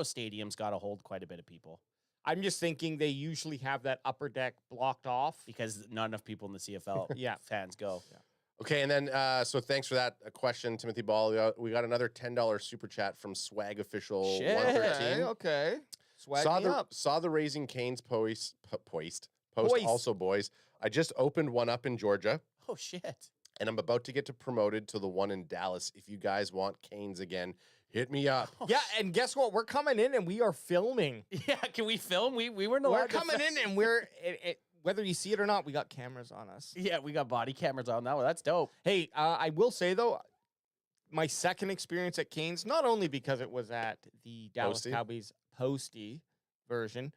Stadium's got to hold quite a bit of people. I'm just thinking they usually have that upper deck blocked off because not enough people in the CFL fans go. Yeah. Okay, and then so thanks for that question, Timothy Ball. We got another $10 super chat from Swag Official 113. Okay. Swag Saw me the up. saw the Raising Cane's post Poist. also, boys. I just opened one up in Georgia, Oh shit. and I'm about to get promoted to the one in Dallas. If you guys want canes again, hit me up. Yeah, and guess what? We're coming in and we are filming. Yeah, can we film? We weren't We're allowed to coming in and we're whether you see it or not, we got cameras on us. Yeah, we got body cameras on that one. That's dope. Hey, I will say though, my second experience at Canes, not only because it was at the Dallas Posty? Cowboys Posty version,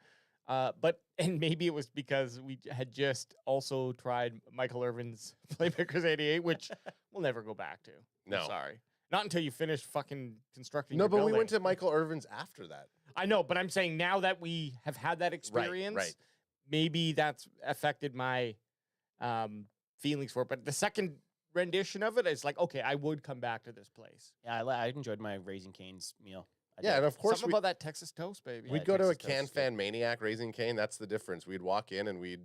but and maybe it was because we had just also tried Michael Irvin's Playmakers 88, which we'll never go back to. No. I'm sorry. Not until you finish fucking constructing No, your but we building. went to Michael Irvin's after that. I know, but I'm saying now that we have had that experience, right. maybe that's affected my feelings for it. But the second rendition of it is like, okay, I would come back to this place. Yeah, I enjoyed my Raising Cane's meal. I Yeah, did. and of course Something about that Texas toast, baby. we'd Yeah, go to a Texas toast Can is good. Fan Maniac Raising Cane. That's the difference. We'd walk in and we'd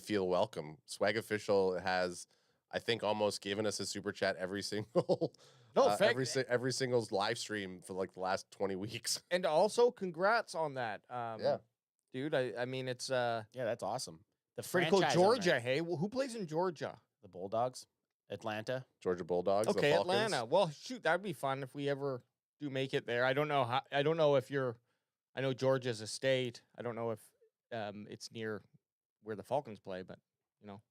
feel welcome. Swag Official has, I think, almost given us a super chat every single every single live stream for like the last 20 weeks. And also, congrats on that. Yeah. Dude, I mean, it's Yeah, that's awesome. The pretty cool. franchise on Georgia, there. hey? Well, who plays in Georgia? The Bulldogs, Atlanta. Georgia Bulldogs. the Okay, Falcons. Atlanta. Well, shoot, that'd be fun if we ever do make it there. I don't know how. I don't know if you're. I know Georgia's a state. I don't know if it's near where the Falcons play, but you know,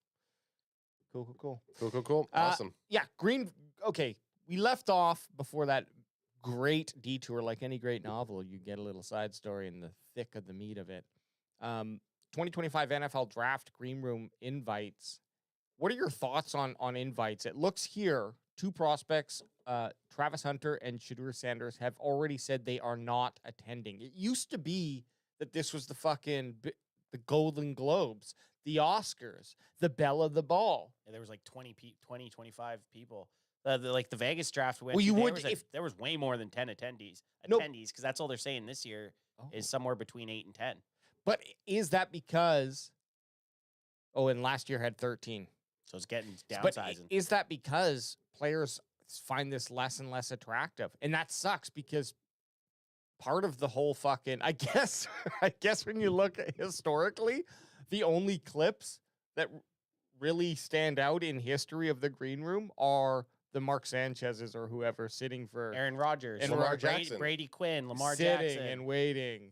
cool. Cool. Awesome. Yeah, Green. Okay, we left off before that great detour. Like any great novel, you get a little side story in the thick of the meat of it. 2025 NFL Draft Green Room invites. What are your thoughts on invites? It looks here, two prospects, Travis Hunter and Shadur Sanders, have already said they are not attending. It used to be that this was the fucking the Golden Globes, the Oscars, the belle of the ball. Yeah, there was like 20, 25 people. Like the Vegas draft went. Well, you there would was if there was way more than 10 attendees. No. Because that's all they're saying this year is somewhere between 8 and 10. But is that because? Oh, and last year had 13. So it's getting But downsizing. is that because players find this less and less attractive? And that sucks because part of the whole fucking, I guess when you look at historically, the only clips that really stand out in history of the green room are the Mark Sanchez's or whoever sitting for Aaron Rodgers, and Lamar Brady, Jackson. Brady Quinn, Lamar sitting Jackson. and waiting.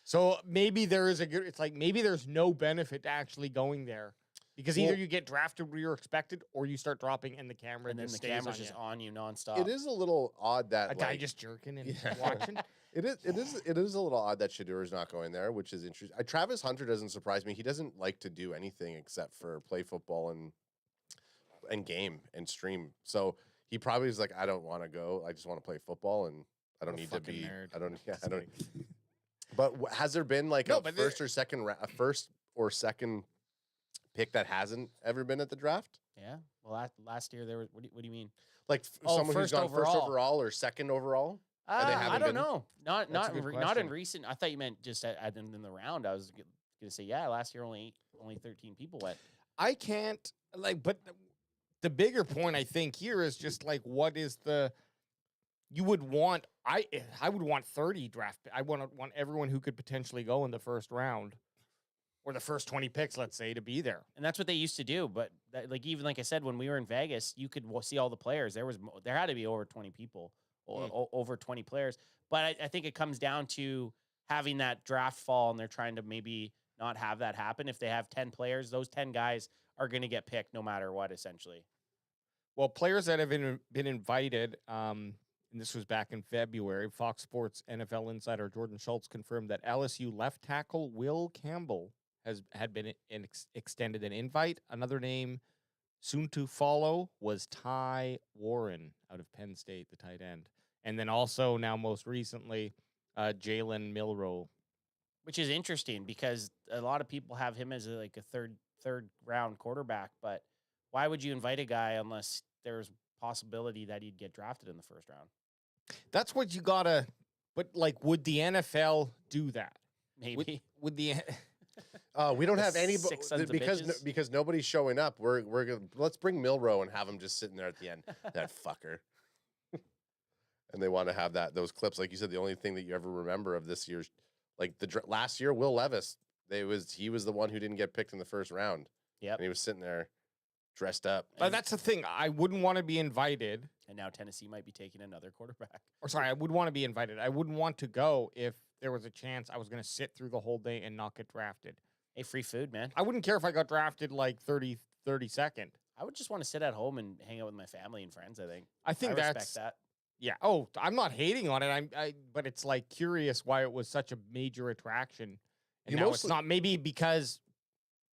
So maybe there is it's like maybe there's no benefit to actually going there. Because either you get drafted where you're expected, or you start dropping, and the camera and then just the stays camera's on just you. on you nonstop. It is a little odd that A guy like, just jerking and Yeah. watching. It is a little odd that Shadur is not going there, which is interesting. Travis Hunter doesn't surprise me. He doesn't like to do anything except for play football and game and stream. So he probably is like, I don't want to go. I just want to play football, and I don't What a need to fucking be. nerd. I don't. Yeah, Just I don't. like- But has there been like No, a but first or second pick that hasn't ever been at the draft? Yeah. Well, last year there was. What do you mean? Like someone who's first gone first overall. overall or second overall? And they I haven't don't been? know. Not That's a good not in question. recent. I thought you meant just at in the round. I was gonna say last year only 13 people went. I can't like, but the bigger point I think here is just like, what is the you would want? I would want 30 draft. I want everyone who could potentially go in the first round or the first 20 picks, let's say, to be there. And that's what they used to do. But even like I said, when we were in Vegas, you could see all the players. There had to be over 20 people or over 20 players. But I think it comes down to having that draft fall, and they're trying to maybe not have that happen. If they have 10 players, those 10 guys are going to get picked no matter what, essentially. Well, players that have been invited, and this was back in February, Fox Sports NFL insider Jordan Schultz confirmed that LSU left tackle Will Campbell had been extended an invite. Another name soon to follow was Ty Warren out of Penn State, the tight end. And then also now most recently, Jalen Milroe. Which is interesting because a lot of people have him as a third round quarterback. But why would you invite a guy unless there's possibility that he'd get drafted in the first round? That's what you gotta. But like, would the NFL do that? Maybe. Would the We don't The have any six sons of because bitches? because nobody's showing up. We're gonna let's bring Milroe and have him just sitting there at the end. That fucker. and they want to have those clips. Like you said, the only thing that you ever remember of this year's, like last year, Will Levis, he was the one who didn't get picked in the first round. Yep. And he was sitting there dressed up. But that's the thing. I wouldn't want to be invited. And now Tennessee might be taking another quarterback. Or sorry, I would want to be invited. I wouldn't want to go if there was a chance I was going to sit through the whole day and not get drafted. Hey, free food, man. I wouldn't care if I got drafted like 32nd. I would just want to sit at home and hang out with my family and friends, I think. I think respect that's that. Yeah. Oh, I'm not hating on it. But it's like curious why it was such a major attraction. And now it's not. Maybe because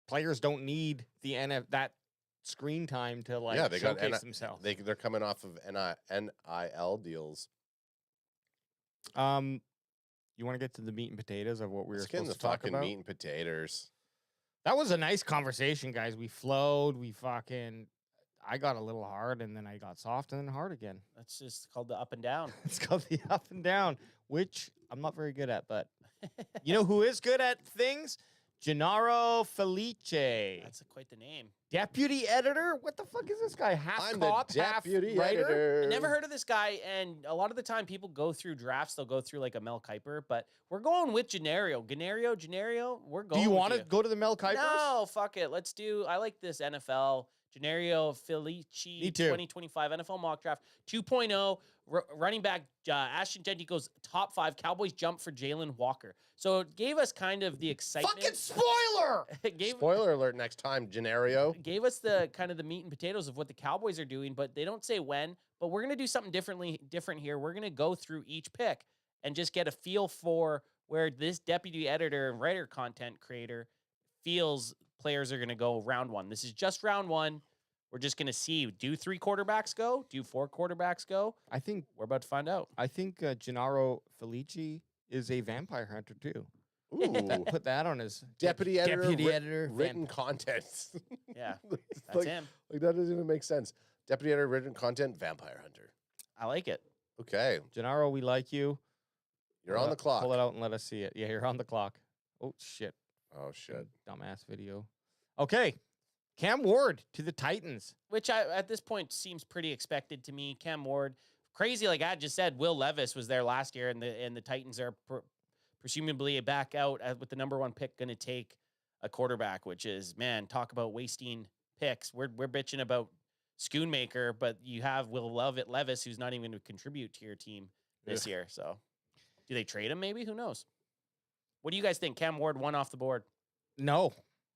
players don't need that screen time to like showcase themselves. They're coming off of NIL deals. You want to get to the meat and potatoes of what we were supposed to talk about? Meat and potatoes. That was a nice conversation, guys. We flowed. I got a little hard, and then I got soft, and then hard again. That's just called the up and down. It's called the up and down, which I'm not very good at, but you know who is good at things? Gennaro Felice. That's quite the name. Deputy editor? What the fuck is this guy? I'm the deputy editor. I never heard of this guy, and a lot of the time people go through drafts, they'll go through like a Mel Kiper, but we're going with Gennaro. Gennaro, we're going. Do you want to go to the Mel Kipers? No, fuck it. I like this NFL. Gennaro Felice 2025 NFL mock draft 2.0. Running back Ashton Genty goes top 5. Cowboys jump for Jalen Walker. So it gave us kind of the excitement. Fucking spoiler! Spoiler alert next time, Gennaro. Gave us the kind of the meat and potatoes of what the Cowboys are doing, but they don't say when. But we're going to do something different here. We're going to go through each pick and just get a feel for where this deputy editor and writer content creator feels players are going to go round 1. This is just round 1. We're just going to see, do 3 quarterbacks go? Do 4 quarterbacks go? I think we're about to find out. I think Gennaro Felice is a vampire hunter too. Ooh. Put that on his deputy editor, editor written content. Yeah, that's him. Like that doesn't even make sense. Deputy editor, written content, vampire hunter. I like it. Okay. Gennaro, we like you. You're on the clock. Pull it out and let us see it. Yeah, you're on the clock. Oh, shit. Oh, shit. Dumbass video. Okay. Cam Ward to the Titans. Which at this point seems pretty expected to me. Cam Ward, crazy like I just said, Will Levis was there last year, and the Titans are presumably back out with the number 1 pick going to take a quarterback, which is, man, talk about wasting picks. We're bitching about Schoonmaker, but you have Will Levis, who's not even going to contribute to your team this year. So do they trade him maybe? Who knows? What do you guys think? Cam Ward 1 off the board. No.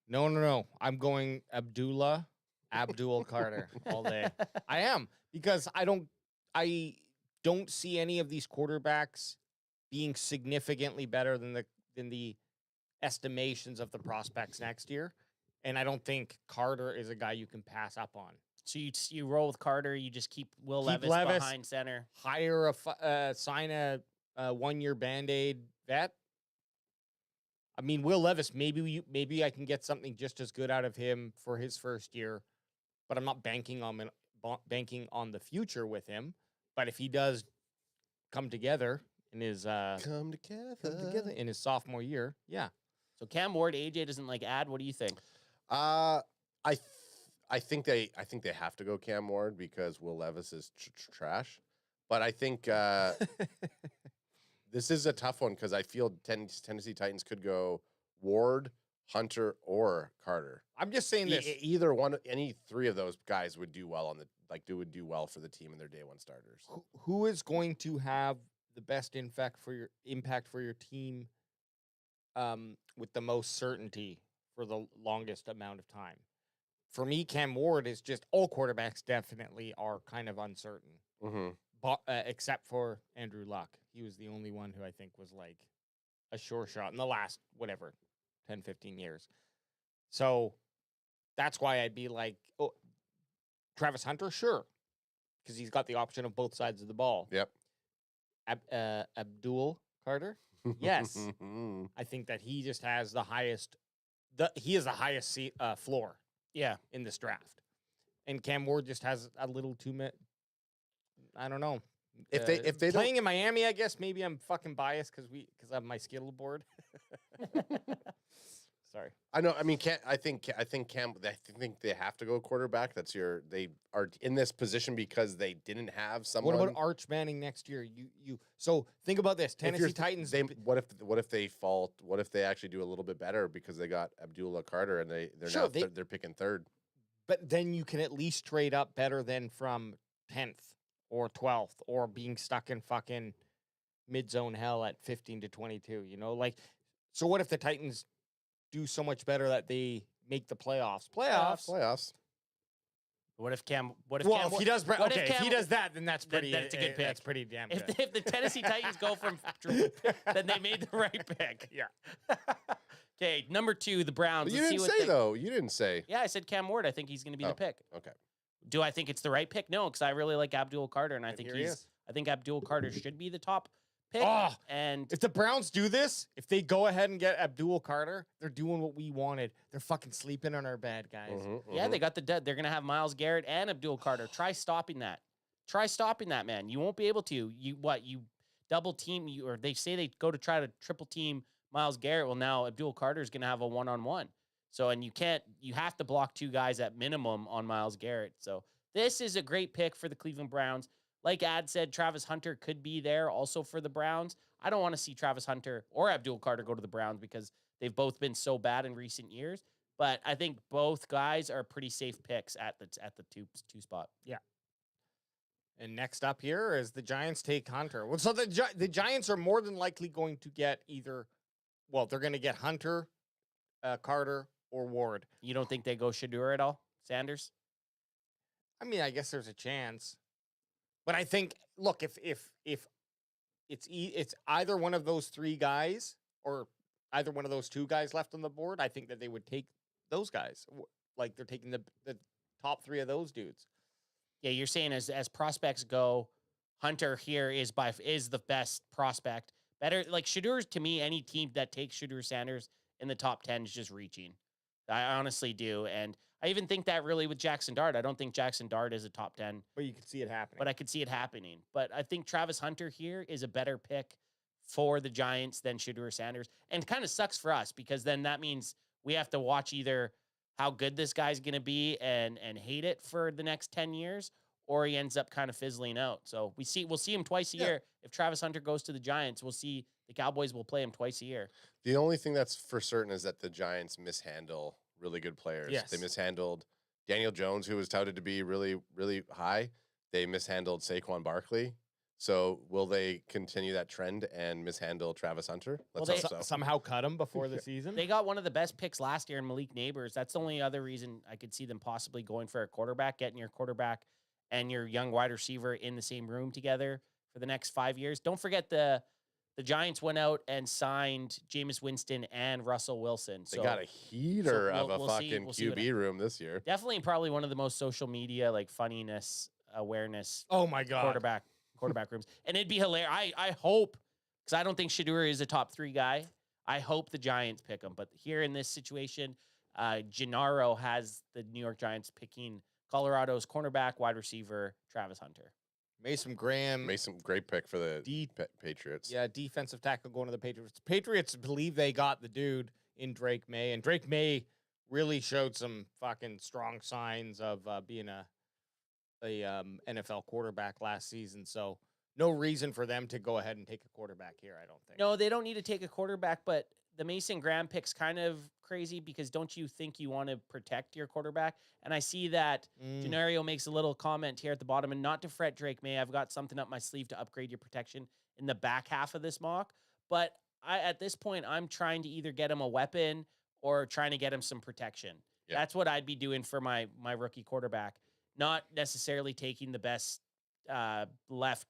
I'm going Abdul Carter all day. I am, because I don't see any of these quarterbacks being significantly better than the estimations of the prospects next year. And I don't think Carter is a guy you can pass up on. So you roll with Carter, you just keep Levis behind center. Hire sign a 1-year Band-Aid vet. I mean, Will Levis, maybe I can get something just as good out of him for his first year, but I'm not banking on the future with him. But if he does come together in his come together in his sophomore year, yeah. So Cam Ward, AJ doesn't like add. What do you think? I think they have to go Cam Ward because Will Levis is trash. But I think this is a tough one because I feel Tennessee Titans could go Ward, Hunter, or Carter. I'm just saying this. Either one, any 3 of those guys would do well would do well for the team and their day 1 starters. Who is going to have the best impact for your team with the most certainty for the longest amount of time? For me, Cam Ward is just all quarterbacks definitely are kind of uncertain. Mm-hmm. But, except for Andrew Luck. He was the only one who I think was like a sure shot in the last, 10, 15 years. So that's why I'd be like, oh, Travis Hunter, sure. Because he's got the option of both sides of the ball. Yep. Abdul Carter? Yes. I think that he just has the highest floor. Yeah. In this draft. And Cam Ward just has a little too much. I don't know. If they playing in Miami, I guess maybe I'm fucking biased because I have my Skittle board. Sorry. I know. I mean, I think they have to go quarterback. They are in this position because they didn't have someone. What about Arch Manning next year? So think about this. Tennessee Titans. What if they fall? What if they actually do a little bit better because they got Abdullah Carter and they're picking third? But then you can at least trade up better than from 10th or 12th or being stuck in fucking mid-zone hell at 15 to 22. So what if the Titans do so much better that they make the playoffs? Playoffs. What if Cam? If he does, if he does that, then that's pretty. That's a good pick. That's pretty damn good. If the Tennessee Titans go from, then they made the right pick. Yeah. Okay, number 2, the Browns. But you didn't say though. You didn't say. Yeah, I said Cam Ward. I think he's going to be the pick. Okay. Do I think it's the right pick? No, because I really like Abdul Carter, and I think he is. I think Abdul Carter should be the top pick. Oh, and if the Browns do this, if they go ahead and get Abdul Carter, they're doing what we wanted. They're fucking sleeping on our bed, guys. Yeah, they got the dead. They're gonna have Myles Garrett and Abdul Carter. Try stopping that. Man. You won't be able to. You double team you, or they say they go to try to triple team Myles Garrett. Well, now Abdul Carter is gonna have a 1-on-1. So, and you have to block 2 guys at minimum on Myles Garrett. So this is a great pick for the Cleveland Browns. Like Ad said, Travis Hunter could be there also for the Browns. I don't want to see Travis Hunter or Abdul Carter go to the Browns because they've both been so bad in recent years. But I think both guys are pretty safe picks at the two spot. Yeah. And next up here is the Giants take Hunter. Well, so the Giants are more than likely going to get they're going to get Hunter, Carter, or Ward. You don't think they go Shedeur at all, Sanders? I mean, I guess there's a chance. But I think, look, if it's either one of those 3 guys or either one of those 2 guys left on the board, I think that they would take those guys. Like they're taking the top 3 of those dudes. Yeah, you're saying as prospects go, Hunter here is the best prospect. Better like Shedeur, to me, any team that takes Shedeur Sanders in the top 10 is just reaching. I honestly do, and I even think that really with Jackson Dart. I don't think Jackson Dart is a top 10. But you could see it happening. But I could see it happening. But I think Travis Hunter here is a better pick for the Giants than Shedeur Sanders. And it kind of sucks for us because then that means we have to watch either how good this guy's going to be and hate it for the next 10 years, or he ends up kind of fizzling out. So we'll see him twice a year. If Travis Hunter goes to the Giants, we'll see the Cowboys will play him twice a year. The only thing that's for certain is that the Giants mishandle really good players. Yes. They mishandled Daniel Jones, who was touted to be really, really high. They mishandled Saquon Barkley. So will they continue that trend and mishandle Travis Hunter? Let's hope so. Somehow cut him before the season. They got one of the best picks last year in Malik Neighbors. That's the only other reason I could see them possibly going for a quarterback, getting your quarterback and your young wide receiver in the same room together for the next 5 years. Don't forget the Giants went out and signed Jameis Winston and Russell Wilson. So they got a heater of a fucking QB room this year. Definitely probably one of the most social media, like funniness, awareness. Oh my God. Quarterback rooms. And it'd be hilarious. I hope, because I don't think Shedeur is a top 3 guy. I hope the Giants pick him. But here in this situation, Gennaro has the New York Giants picking Colorado's cornerback, wide receiver, Travis Hunter. Mason Graham. Great pick for the Patriots. Yeah, defensive tackle going to the Patriots. Patriots believe they got the dude in Drake May, and Drake May really showed some fucking strong signs of being a NFL quarterback last season. So no reason for them to go ahead and take a quarterback here, I don't think. No, they don't need to take a quarterback, but the Mason Graham pick's kind of crazy because don't you think you want to protect your quarterback? And I see that Gennaro makes a little comment here at the bottom, and not to fret, Drake May, I've got something up my sleeve to upgrade your protection in the back half of this mock. But at this point, I'm trying to either get him a weapon or trying to get him some protection. Yeah. That's what I'd be doing for my rookie quarterback, not necessarily taking the best left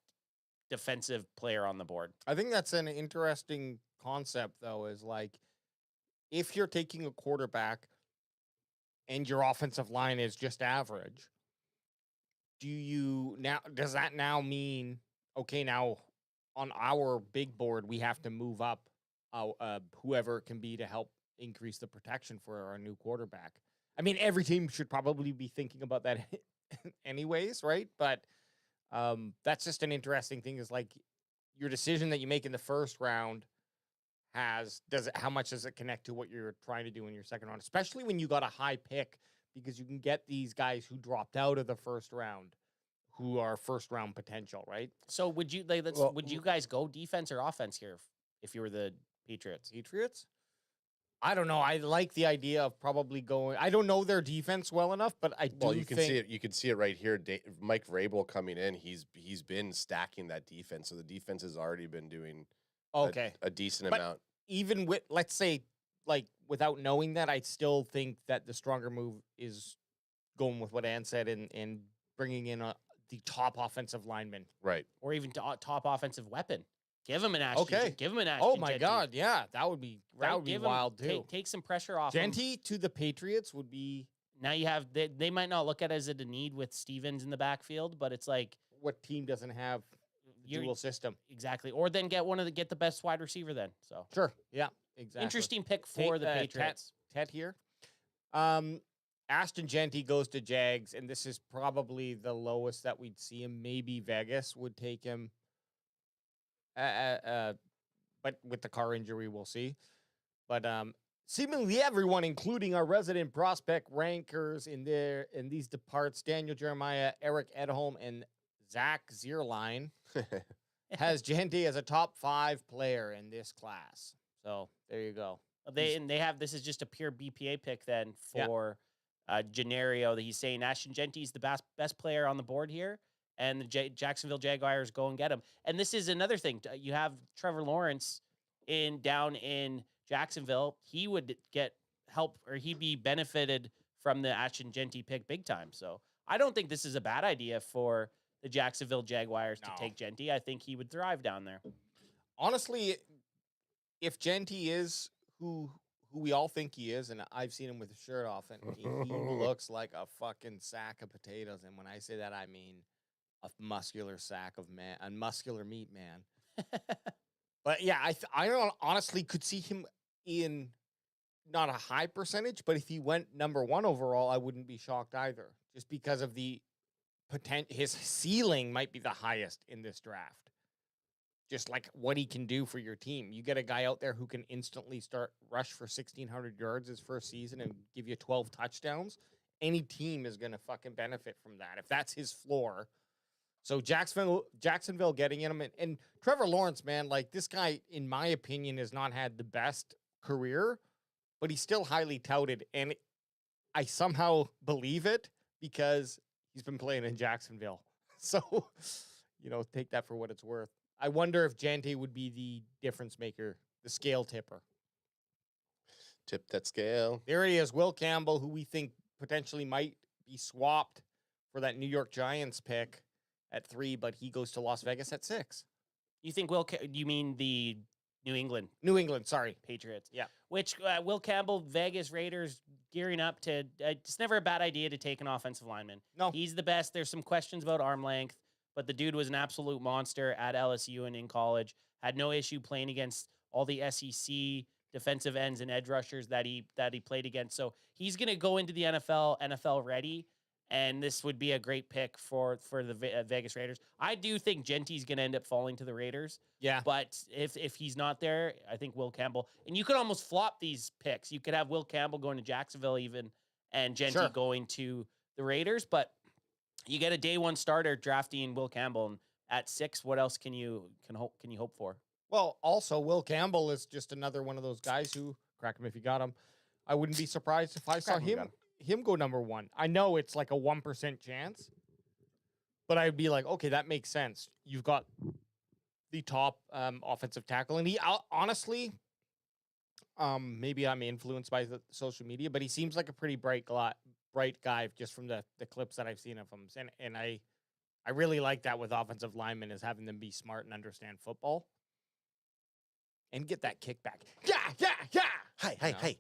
defensive player on the board. I think that's an interesting concept, though, is like if you're taking a quarterback and your offensive line is just average, does that now mean, okay, now on our big board, we have to move up whoever it can be to help increase the protection for our new quarterback? I mean, every team should probably be thinking about that anyways, right? But that's just an interesting thing, is like your decision that you make in the first round how much does it connect to what you're trying to do in your second round, especially when you got a high pick, because you can get these guys who dropped out of the first round who are first round potential, right? So would you would you guys go defense or offense here if you were the Patriots? Patriots? I don't know. I like the idea of probably going. I don't know their defense well enough, but I do. Well, you can see it. You can see it right here. Mike Vrabel coming in. He's been stacking that defense, so the defense has already been doing a decent amount. Even with, let's say, like without knowing that, I still think that the stronger move is going with what Ann said and bringing in the top offensive lineman, right, or even top offensive weapon. Give him an Ashton. Okay. Give him an Ashton. Oh my God, yeah, that would be wild too. Take some pressure off. Genty to the Patriots would be. Now you have they might not look at it as a need with Stevens in the backfield, but it's like what team doesn't have dual system exactly? Or then get the best wide receiver then. So sure, yeah, exactly. Interesting pick for the Patriots. Ted here. Ashton Genty goes to Jags, and this is probably the lowest that we'd see him. Maybe Vegas would take him. But with the Carr injury, we'll see. But seemingly everyone, including our resident prospect rankers in these departs, Daniel Jeremiah, Eric Edholm, and Zach Zierlein, has Genty as a top 5 player in this class. So there you go. They have this is just a pure BPA pick then for Gennario that he's saying Ashton Genty is the best player on the board here. And the Jacksonville Jaguars go and get him. And this is another thing. You have Trevor Lawrence down in Jacksonville. He would get help, or he'd be benefited from the Ashton Genty pick big time. So I don't think this is a bad idea for the Jacksonville Jaguars to take Genty. I think he would thrive down there. Honestly, if Genty is who we all think he is, and I've seen him with his shirt off, and he looks like a fucking sack of potatoes. And when I say that, I mean a muscular sack of a muscular meat man. But yeah, I honestly could see him in not a high percentage, but if he went number 1 overall, I wouldn't be shocked either, just because of the potential. His ceiling might be the highest in this draft. Just like what he can do for your team. You get a guy out there who can instantly rush for 1,600 yards his first season and give you 12 touchdowns. Any team is going to fucking benefit from that if that's his floor. So Jacksonville getting in him. And Trevor Lawrence, man, like this guy, in my opinion, has not had the best career, but he's still highly touted. And I somehow believe it because he's been playing in Jacksonville. So, take that for what it's worth. I wonder if Genty would be the difference maker, the scale tipper. Tip that scale. There he is, Will Campbell, who we think potentially might be swapped for that New York Giants pick at 3, but he goes to Las Vegas at 6. You think you mean the New England, sorry. Patriots. Yeah. Which Will Campbell, Vegas Raiders gearing up to, it's never a bad idea to take an offensive lineman. No. He's the best. There's some questions about arm length, but the dude was an absolute monster at LSU and in college. Had no issue playing against all the SEC defensive ends and edge rushers that he played against. So he's going to go into the NFL ready. And this would be a great pick for the Vegas Raiders. I do think Genty's going to end up falling to the Raiders. Yeah. But if he's not there, I think Will Campbell. And you could almost flop these picks. You could have Will Campbell going to Jacksonville even and Genty going to the Raiders. But you get a day 1 starter drafting Will Campbell. And at 6, what else can you hope for? Well, also, Will Campbell is just another one of those guys who, crack him if you got him. I wouldn't be surprised if I saw him go number 1. I know it's like a 1% chance, but I'd be like, okay, that makes sense. You've got the top offensive tackle, and he honestly, maybe I'm influenced by the social media, but he seems like a pretty bright guy just from the clips that I've seen of him, and I really like that with offensive linemen, is having them be smart and understand football and get that kickback. Yeah. Hey.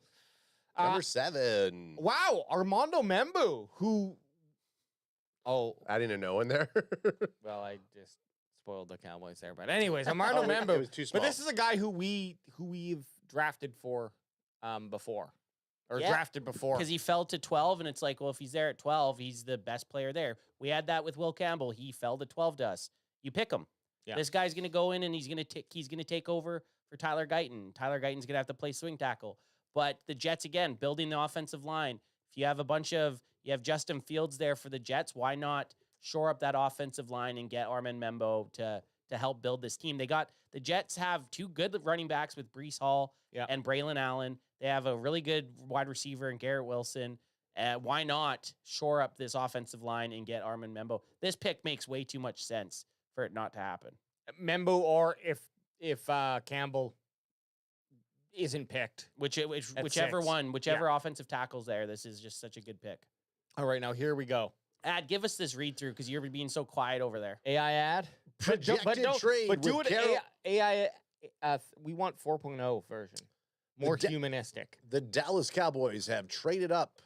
Number 7. Wow, Armando Membu, who... Oh. Adding a no in there? Well, I just spoiled the Cowboys there. But anyways, Armando Membu. It was too small. But this is a guy who we've drafted for before. Or drafted before. Because he fell to 12, and it's like, well, if he's there at 12, he's the best player there. We had that with Will Campbell. He fell to 12 to us. You pick him. Yeah. This guy's going to go in, and he's going to take over for Tyler Guyton. Tyler Guyton's going to have to play swing tackle. But the Jets, again, building the offensive line. If you have you have Justin Fields there for the Jets, why not shore up that offensive line and get Armin Membo to help build this team? The Jets have 2 good running backs with Breece Hall and Braylon Allen. They have a really good wide receiver in Garrett Wilson. Why not shore up this offensive line and get Armin Membo? This pick makes way too much sense for it not to happen. Membo, or if Campbell isn't picked, whichever offensive tackle's there, this is just such a good pick. All right, now here we go. Ad, give us this read through because you're being so quiet over there. AI ad Projected trade. But do with it AI. We want 4.0 version, more humanistic. The Dallas Cowboys have traded up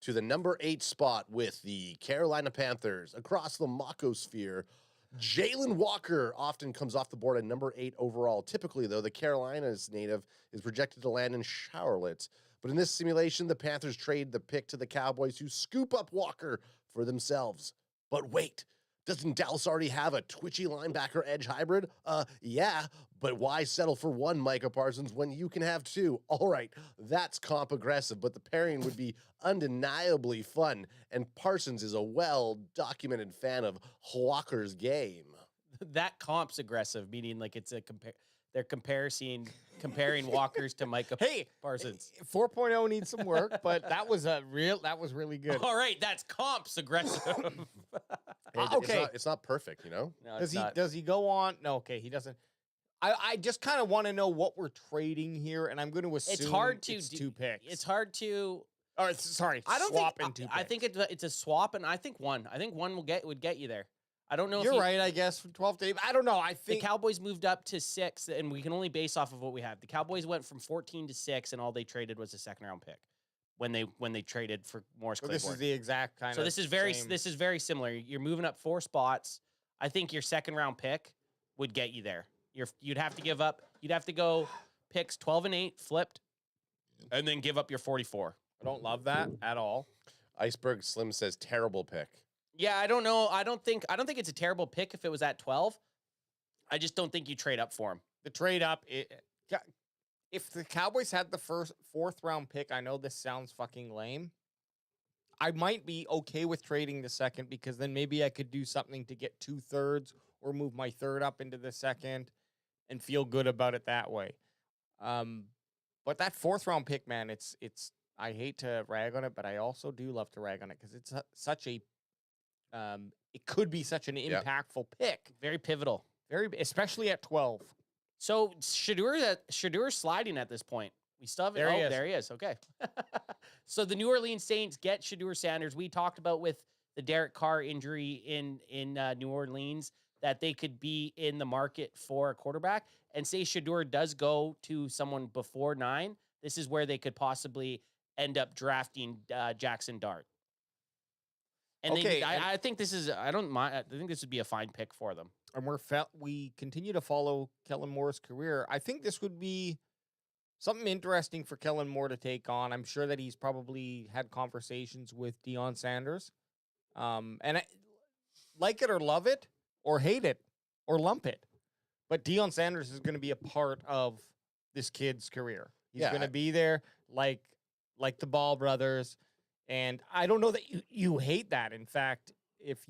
to the number 8 spot with the Carolina Panthers across the Mocosphere. Jalen Walker often comes off the board at number 8 overall. Typically, though, the Carolinas native is projected to land in Charlotte. But in this simulation, the Panthers trade the pick to the Cowboys, who scoop up Walker for themselves. But wait, doesn't Dallas already have a twitchy linebacker edge hybrid? Yeah, but why settle for one Micah Parsons when you can have 2? All right, that's comp aggressive, but the pairing would be undeniably fun, and Parsons is a well-documented fan of Walker's game. That comp's aggressive, meaning like it's a they're comparing Walkers to Micah Parsons. 4.0 needs some work, but that was really good. All right, that's comp's aggressive. Okay, it's not perfect, you know. No, does he go on? No, okay, he doesn't. I just kind of want to know what we're trading here, and I'm going to assume it's hard to it's 2 picks. It's hard to. Oh, sorry. I don't swap think. in 2 picks. I think it's a swap, and I think one. I think one would get you there. I don't know. You're right, I guess, from 12 to 8. I don't know. I think the Cowboys moved up to 6, and we can only base off of what we have. The Cowboys went from 14 to 6, and all they traded was a 2nd-round pick when they traded for Morris Claiborne. This is the exact kind of. So this is very similar. You're moving up 4 spots. I think your 2nd-round pick would get you there. You'd have to give up. You'd have to go picks 12 and 8 flipped, and then give up your 44. I don't love that at all. Iceberg Slim says terrible pick. Yeah, I don't know. I don't think it's a terrible pick if it was at 12. I just don't think you trade up for him. The trade up, if the Cowboys had the 4th round pick, I know this sounds fucking lame. I might be okay with trading the 2nd because then maybe I could do something to get 2/3 or move my 3rd up into the 2nd and feel good about it that way. But that 4th round pick, man, it's. I hate to rag on it, but I also do love to rag on it because it's such a. It could be such an impactful pick. Very pivotal. Especially at 12. So Shadour's sliding at this point. We still have there he is. Okay. So the New Orleans Saints get Shadur Sanders. We talked about with the Derek Carr injury in New Orleans that they could be in the market for a quarterback. And say Shadur does go to someone before 9. This is where they could possibly end up drafting Jackson Dart. And I think this is. I don't mind. I think this would be a fine pick for them. And we continue to follow Kellen Moore's career. I think this would be something interesting for Kellen Moore to take on. I'm sure that he's probably had conversations with Deion Sanders. And like it or love it or hate it or lump it, but Deion Sanders is going to be a part of this kid's career. He's going to be there like the Ball brothers. And I don't know that you hate that. In fact, if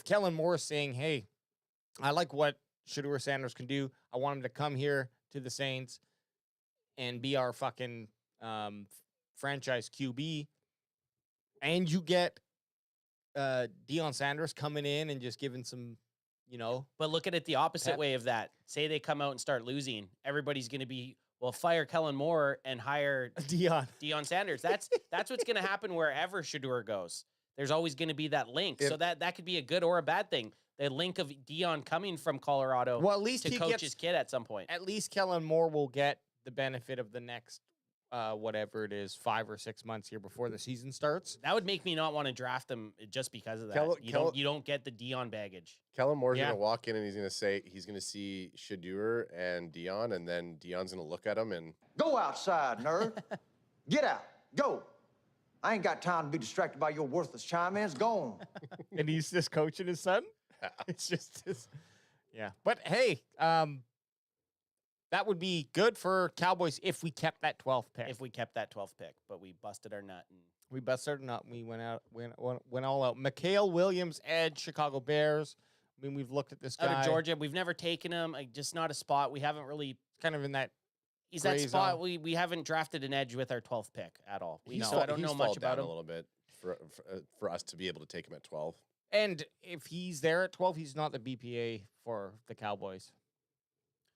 Kellen Moore is saying, hey, I like what Shadur Sanders can do. I want him to come here to the Saints and be our fucking franchise QB. And you get Deion Sanders coming in and just giving some, But look at it the opposite way of that. Say they come out and start losing. Everybody's going to be, well, fire Kellen Moore and hire Deion Sanders. That's what's going to happen wherever Shadur goes. There's always going to be that link. So that could be a good or a bad thing. The link of Deion coming from Colorado at least to coach his kid at some point. At least Kellen Moore will get the benefit of the next, whatever it is, 5 or 6 months here before the season starts. That would make me not want to draft him just because of that. You don't get the Deion baggage. Kellen Moore's going to walk in and he's going to see Shadur and Deion, and then Deion's going to look at him and go outside, nerd. Get out. Go. I ain't got time to be distracted by your worthless chime-ins. Go on. And he's just coaching his son? It's just this. Yeah. But hey, That would be good for Cowboys if we kept that 12th pick. If we kept that 12th pick, but we busted our nut. And We busted our nut. We went all out. Mikhail Williams, edge, Chicago Bears. I mean, we've looked at this guy. out of Georgia, we've never taken him. Like, just not a spot. We haven't really. Kind of in that. He's that spot. Zone. We haven't drafted an edge with our 12th pick at all. So I don't know much about him a little bit for us to be able to take him at 12. And if he's there at 12, he's not the BPA for the Cowboys.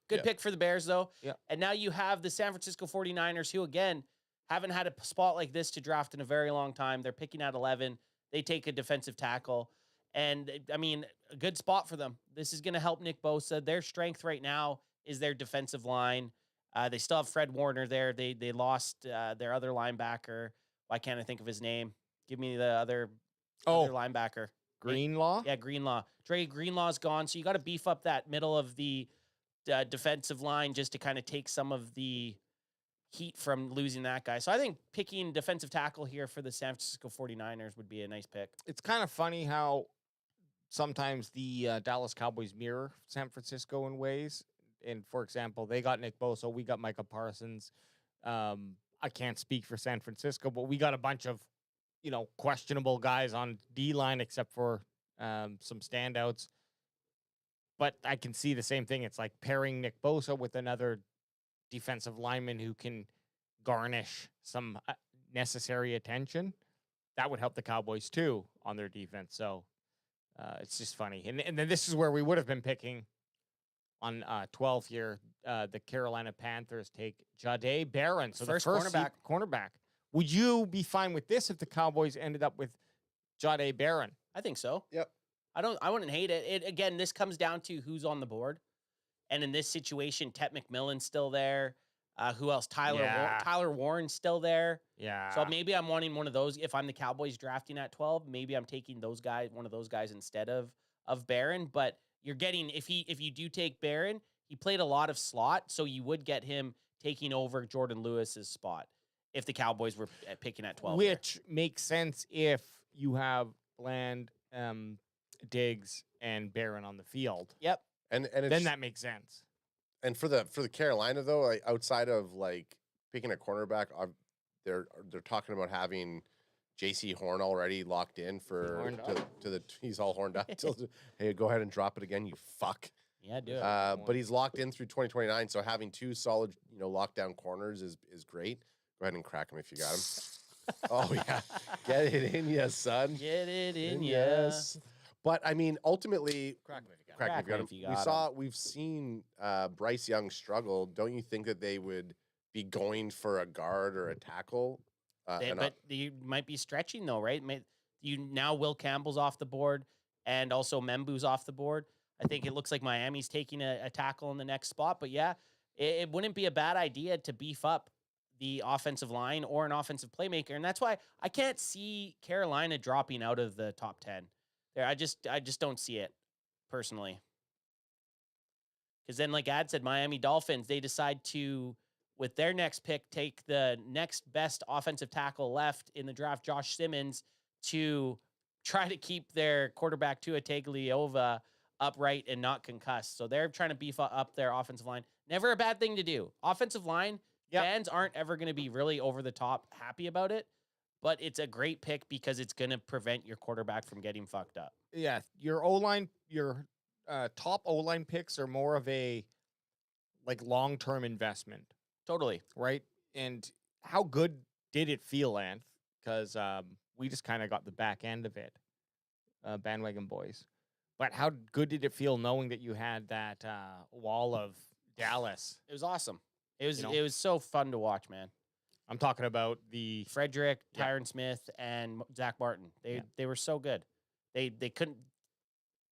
Good pick for the Bears, though. Yeah. And now you have the San Francisco 49ers, who, again, haven't had a spot like this to draft in a very long time. They're picking at 11. They take a defensive tackle. And, I mean, a good spot for them. This is going to help Nick Bosa. Their strength right now is their defensive line. They still have Fred Warner there. They lost their other linebacker. Why can't I think of his name? Give me the other linebacker. Greenlaw? Yeah, Greenlaw. Dre Greenlaw's gone, so you got to beef up that middle of the defensive line just to kind of take some of the heat from losing that guy. So I think picking defensive tackle here for the San Francisco 49ers would be a nice pick. It's kind of funny how sometimes the Dallas Cowboys mirror San Francisco in ways. And, for example, they got Nick Bosa. We got Micah Parsons. I can't speak for San Francisco, but we got a bunch of, questionable guys on D-line except for some standouts. But I can see the same thing. It's like pairing Nick Bosa with another defensive lineman who can garnish some necessary attention. That would help the Cowboys, too, on their defense. So it's just funny. And then this is where we would have been picking on 12th here. The Carolina Panthers take Jahdae Barron. So First the first cornerback. Would you be fine with this if the Cowboys ended up with Jahdae Barron? I think so. Yep. I wouldn't hate it. Again, this comes down to who's on the board. And in this situation, Tet McMillan's still there. Who else? Tyler Warren's still there. Yeah. So maybe I'm wanting one of those. If I'm the Cowboys drafting at 12, maybe I'm taking one of those guys instead of Barron. But you're getting, if you do take Barron, he played a lot of slot, so you would get him taking over Jordan Lewis's spot if the Cowboys were picking at 12. Which makes sense if you have Bland, Diggs, and Barron on the field. Yep. And then that makes sense. And for the Carolina though, like, outside of like picking a cornerback, they're talking about having J.C. Horn already locked in for he's all horned up. Hey, go ahead and drop it again, you fuck. Yeah, do it. But he's locked in through 2029, so having two solid, lockdown corners is great. Go ahead and crack him if you got him. Oh yeah, get it in ya, son. Get it in ya. Yes. But I mean, ultimately, Crack him if you got him. We've seen Bryce Young struggle. Don't you think that they would be going for a guard or a tackle? But you might be stretching though, right? Now Will Campbell's off the board, and also Membu's off the board. I think it looks like Miami's taking a tackle in the next spot. But yeah, it wouldn't be a bad idea to beef up the offensive line or an offensive playmaker, and that's why I can't see Carolina dropping out of the top 10. There, I just don't see it personally. Because then, like Ad said, Miami Dolphins, they decide to, with their next pick, take the next best offensive tackle left in the draft, Josh Simmons, to try to keep their quarterback Tua Tagovailoa upright and not concussed. So they're trying to beef up their offensive line. Never a bad thing to do. Offensive line, fans aren't ever going to be really over the top happy about it, but it's a great pick because it's going to prevent your quarterback from getting fucked up. Yeah, your O-line, your top O-line picks are more of a long-term investment. Totally. Right? And how good did it feel, Anth? Because we just kind of got the back end of it, bandwagon boys. But how good did it feel knowing that you had that wall of Dallas? It was awesome. It was so fun to watch, man. I'm talking about the Frederick, Tyron Smith, and Zach Martin. They were so good. They couldn't.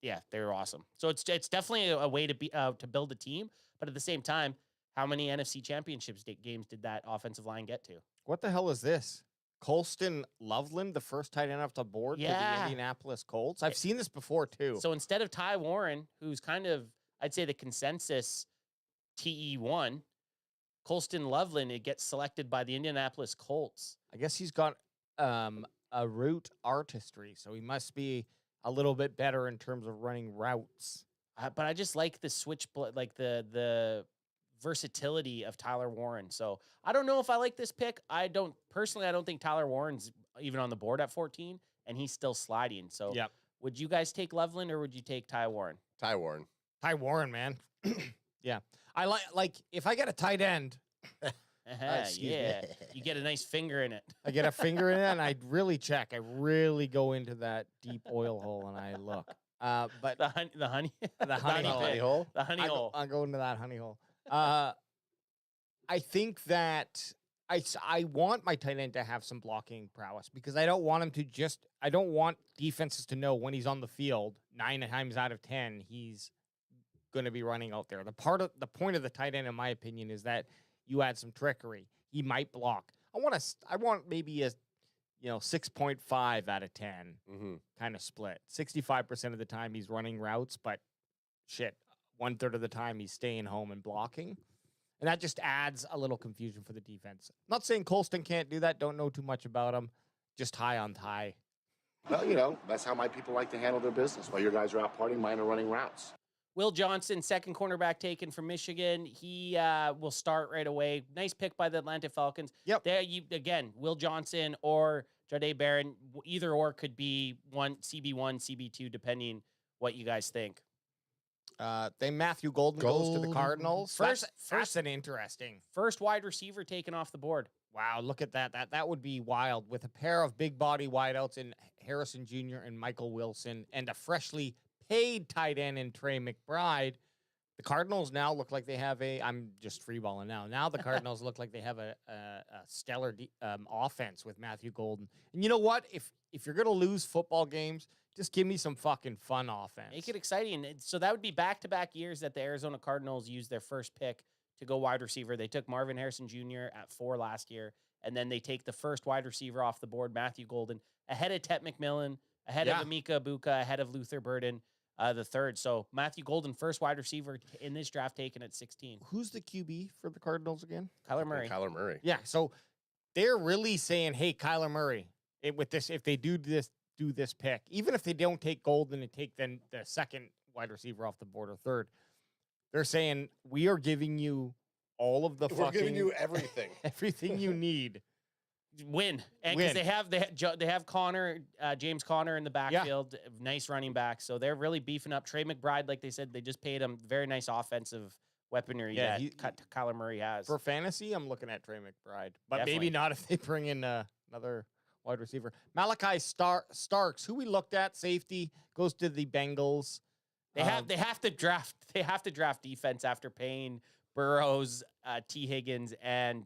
Yeah, they were awesome. So it's definitely a way to build a team. But at the same time, how many NFC Championships games did that offensive line get to? What the hell is this? Colston Loveland, the first tight end off the board to the Indianapolis Colts. I've seen this before too. So instead of Ty Warren, who's kind of, I'd say, the consensus TE1, Colston Loveland, it gets selected by the Indianapolis Colts. I guess he's got a route artistry, so he must be a little bit better in terms of running routes. But I just like the switch, like the versatility of Tyler Warren. So I don't know if I like this pick. I don't think Tyler Warren's even on the board at 14, and he's still sliding. So would you guys take Loveland or would you take Ty Warren? Ty Warren. Ty Warren, man. Yeah. I like if I get a tight end. Yeah. You get a nice finger in it. I get a finger in it, and I really check. I really go into that deep oil hole, and I look. But the honey hole. The honey hole. I'll go into that honey hole. I think that I want my tight end to have some blocking prowess because I don't want him to I don't want defenses to know when he's on the field 9 times out of 10 he's going to be running out there. The point of the tight end, in my opinion, is that you add some trickery. He might block. I want maybe a 6.5 out of 10 kind of split. 65% of the time he's running routes, but shit, 1/3 of the time he's staying home and blocking. And that just adds a little confusion for the defense. I'm not saying Colston can't do that. Don't know too much about him. Just high on Ty. Well, that's how my people like to handle their business. While your guys are out partying, mine are running routes. Will Johnson, second cornerback taken from Michigan. He will start right away. Nice pick by the Atlanta Falcons. Yep. There, again, Will Johnson or Jahdae Barron, either or could be CB1, CB2, depending what you guys think. Matthew Golden goes to the Cardinals. First an interesting. First wide receiver taken off the board. Wow, look at that. That would be wild. With a pair of big body wideouts in Harrison Jr. and Michael Wilson and a paid tight end in Trey McBride, the Cardinals now look like they have I'm just freeballing now. Now the Cardinals look like they have a stellar offense with Matthew Golden. And you know what? If you're going to lose football games, just give me some fucking fun offense. Make it exciting. So that would be back-to-back years that the Arizona Cardinals used their first pick to go wide receiver. They took Marvin Harrison Jr. at 4 last year, and then they take the first wide receiver off the board, Matthew Golden, ahead of Tet McMillan, ahead of Amika Ibuka, ahead of Luther Burden, the third. So Matthew Golden, first wide receiver in this draft, taken at 16. Who's the QB for the Cardinals again? Kyler Murray. Kyler Murray. Yeah, so they're really saying, hey, Kyler Murray, if they do this pick, even if they don't take Golden and take then the second wide receiver off the board or third, they're saying we are giving you all of the We're giving you everything. everything you need. Win. And because they have Connor, James Conner in the backfield, nice running back. So they're really beefing up Trey McBride. Like they said, they just paid him very nice offensive weaponry that Kyler Murray has. For fantasy, I'm looking at Trey McBride, but Definitely. maybe not if they bring in another wide receiver. Malachi Starks, who we looked at, safety, goes to the Bengals. They have to draft defense after paying Burrows, T. Higgins, and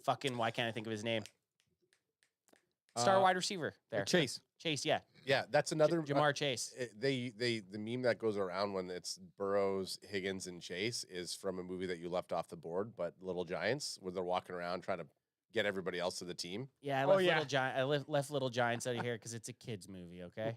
fucking why can't I think of his name? Star wide receiver there. Chase, yeah. Yeah, that's another Jamar Chase. The meme that goes around when it's Burrows, Higgins, and Chase is from a movie that you left off the board, but Little Giants, where they're walking around trying to get everybody else to the team. Yeah, I left Little Giants out of here because it's a kids movie. Okay.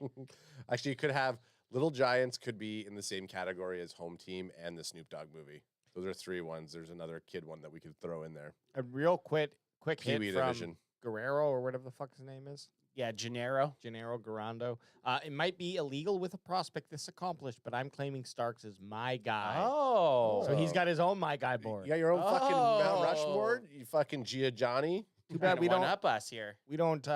Actually, you could have Little Giants could be in the same category as Home Team and the Snoop Dogg movie. Those are 3 ones. There's another kid one that we could throw in there. A real quick hit Pee-wee from division. Guerrero or whatever the fuck his name is. Yeah, Gennaro Garando. It might be illegal with a prospect this accomplished, but I'm claiming Starks is my guy. Oh. So he's got his own my guy board. You got your own fucking Mount Rushmore? You fucking Gianni? Too bad we don't up us here. We don't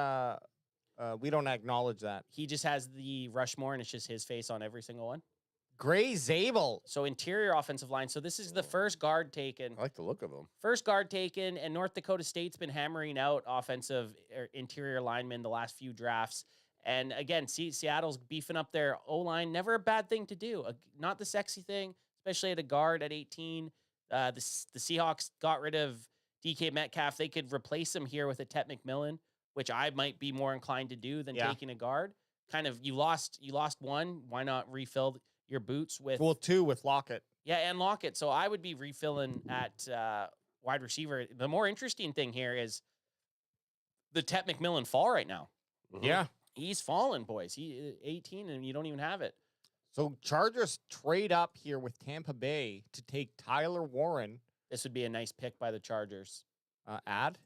acknowledge that. He just has the Rushmore and it's just his face on every single one. Gray Zabel. So interior offensive line. So this is the first guard taken. I like the look of him. First guard taken, and North Dakota State's been hammering out offensive interior linemen the last few drafts. And again, Seattle's beefing up their O-line. Never a bad thing to do. Not the sexy thing, especially at a guard at 18. The Seahawks got rid of DK Metcalf. They could replace him here with a Tet McMillan, which I might be more inclined to do than taking a guard. Kind of, you lost one. Why not refill your boots with 2 with Lockett? Yeah, and Lockett. So I would be refilling at wide receiver. The more interesting thing here is the Tet McMillan fall right now. Mm-hmm. Yeah. He's fallen, boys. He 18, and you don't even have it. So Chargers trade up here with Tampa Bay to take Tyler Warren. This would be a nice pick by the Chargers. Ad?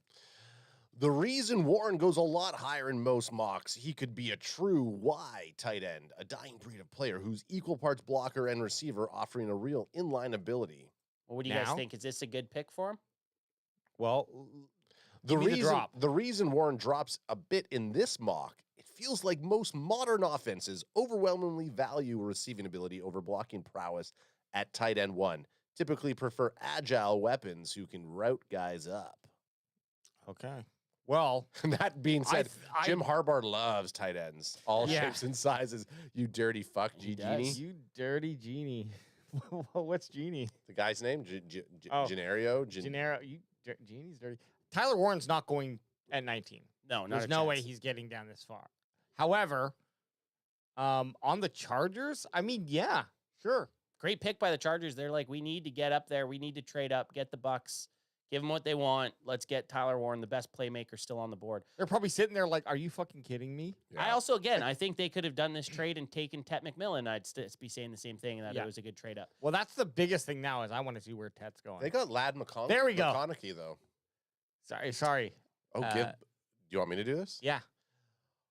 The reason Warren goes a lot higher in most mocks, he could be a true Y tight end, a dying breed of player who's equal parts blocker and receiver, offering a real inline ability. Well, what do you guys Now? think? Is this a good pick for him? Well, The give me the reason, drop. the reason Warren drops a bit in this mock, it feels like most modern offenses overwhelmingly value receiving ability over blocking prowess at tight end 1. Typically prefer agile weapons who can route guys up. Okay. Well, That being said, I- Jim Harbaugh loves tight ends, all Yeah. shapes and sizes. You dirty fuck, He Genie. does. you dirty genie. What's genie? The guy's name, Oh. Gennaro. Gennaro. Genie's dirty. Tyler Warren's not going at 19. No, not There's a no way chance. he's getting down this far. However, on the Chargers, I mean, yeah, sure. Great pick by the Chargers. They're like, we need to get up there. We need to trade up, get the Bucks, give them what they want. Let's get Tyler Warren, the best playmaker, still on the board. They're probably sitting there like, are you fucking kidding me? I also, again, I think they could have done this trade and taken Tet McMillan. I'd be saying the same thing, that Yeah. it was a good trade up. Well, that's the biggest thing now is I want to see where Tet's going. They got Lad McConaughey. There we go. McConaughey, though. Sorry. Oh, do you want me to do this? Yeah.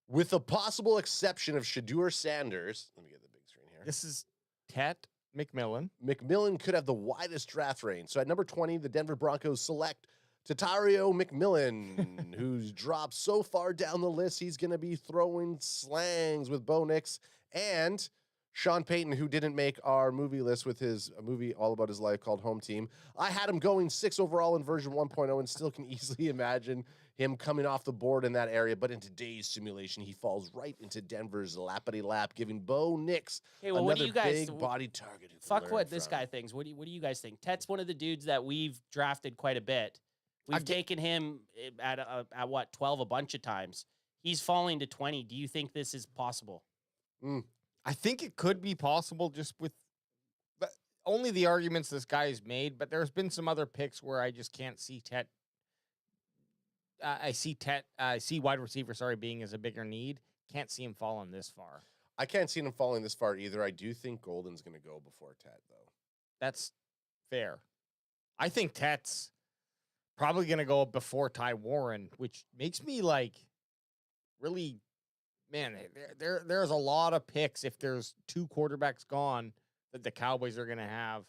With the possible exception of Shadur Sanders, let me get the big screen here. This is Tet McMillan. McMillan could have the widest draft range. So at number 20, the Denver Broncos select Tatario McMillan, who's dropped so far down the list, he's going to be throwing slangs with Bo Nix, and Sean Payton, who didn't make our movie list with his movie all about his life called Home Team. I had him going 6 overall in version 1.0 and still can easily imagine him coming off the board in that area. But in today's simulation, he falls right into Denver's lappity lap, giving Bo Nix Hey, well, another what do you guys big body target. who can Fuck learn what this from. guy thinks. What do you guys think? Tet's one of the dudes that we've drafted quite a bit. We've taken him at what, 12 a bunch of times. He's falling to 20. Do you think this is possible? I think it could be possible just with only the arguments this guy's made, but there's been some other picks where I just can't see Tet. I see wide receiver, being as a bigger need. Can't see him falling this far. I can't see him falling this far either. I do think Golden's going to go before Tet, though. That's fair. I think Tet's probably going to go before Ty Warren, which makes me really, man, there's a lot of picks if there's 2 quarterbacks gone that the Cowboys are going to have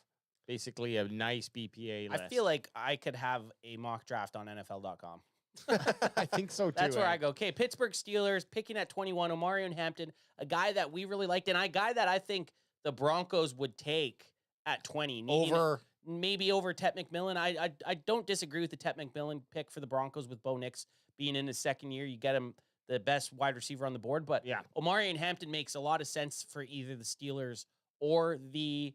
basically a nice BPA list. I feel like I could have a mock draft on NFL.com. I think so, too. That's where I go. Okay, Pittsburgh Steelers picking at 21, Omarion Hampton, a guy that we really liked, and a guy that I think the Broncos would take at 20. Maybe over Tet McMillan. I don't disagree with the Tet McMillan pick for the Broncos with Bo Nix being in his second year. You get him the best wide receiver on the board, but yeah, Omarion Hampton makes a lot of sense for either the Steelers or the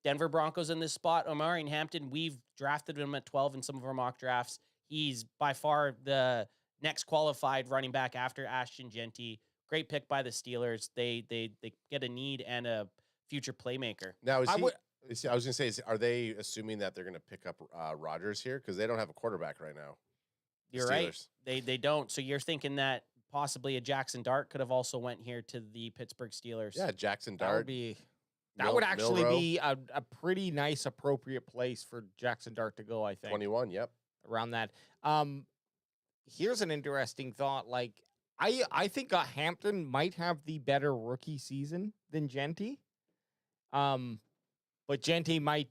Denver Broncos in this spot. Omarion Hampton, we've drafted him at 12 in some of our mock drafts. He's by far the next qualified running back after Ashton Genty. Great pick by the Steelers. They get a need and a future playmaker. Now, I was going to say, are they assuming that they're going to pick up Rodgers here? Because they don't have a quarterback right now. You're right. They don't. So you're thinking that possibly a Jackson Dart could have also went here to the Pittsburgh Steelers. Yeah, Jackson Dart. That would actually be a pretty nice, appropriate place for Jackson Dart to go, I think. 21, yep. Around that. Here's an interesting thought. I think Hampton might have the better rookie season than Genty. But Genty might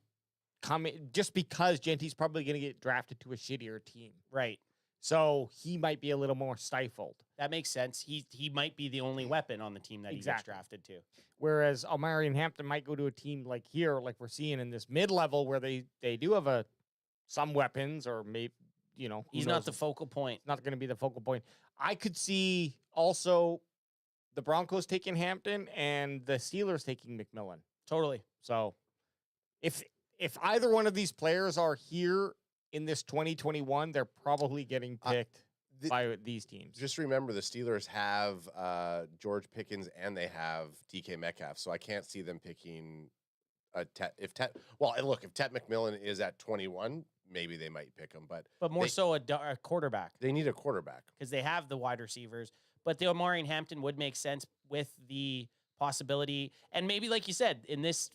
come in just because Genty's probably going to get drafted to a shittier team. Right. So he might be a little more stifled. That makes sense. He might be the only weapon on the team that he gets drafted to. Whereas Omarion Hampton might go to a team like here, like we're seeing in this mid-level where they do have some weapons, or maybe, he's not the focal point. Not going to be the focal point. I could see also the Broncos taking Hampton and the Steelers taking McMillan. Totally. So if either one of these players are here in this 2021, they're probably getting picked by these teams. Just remember, the Steelers have George Pickens and they have DK Metcalf, so I can't see them picking if Tet McMillan is at 21, maybe they might pick him, but more so a quarterback. They need a quarterback because they have the wide receivers, but the Omarion Hampton would make sense with the possibility, and maybe like you said in this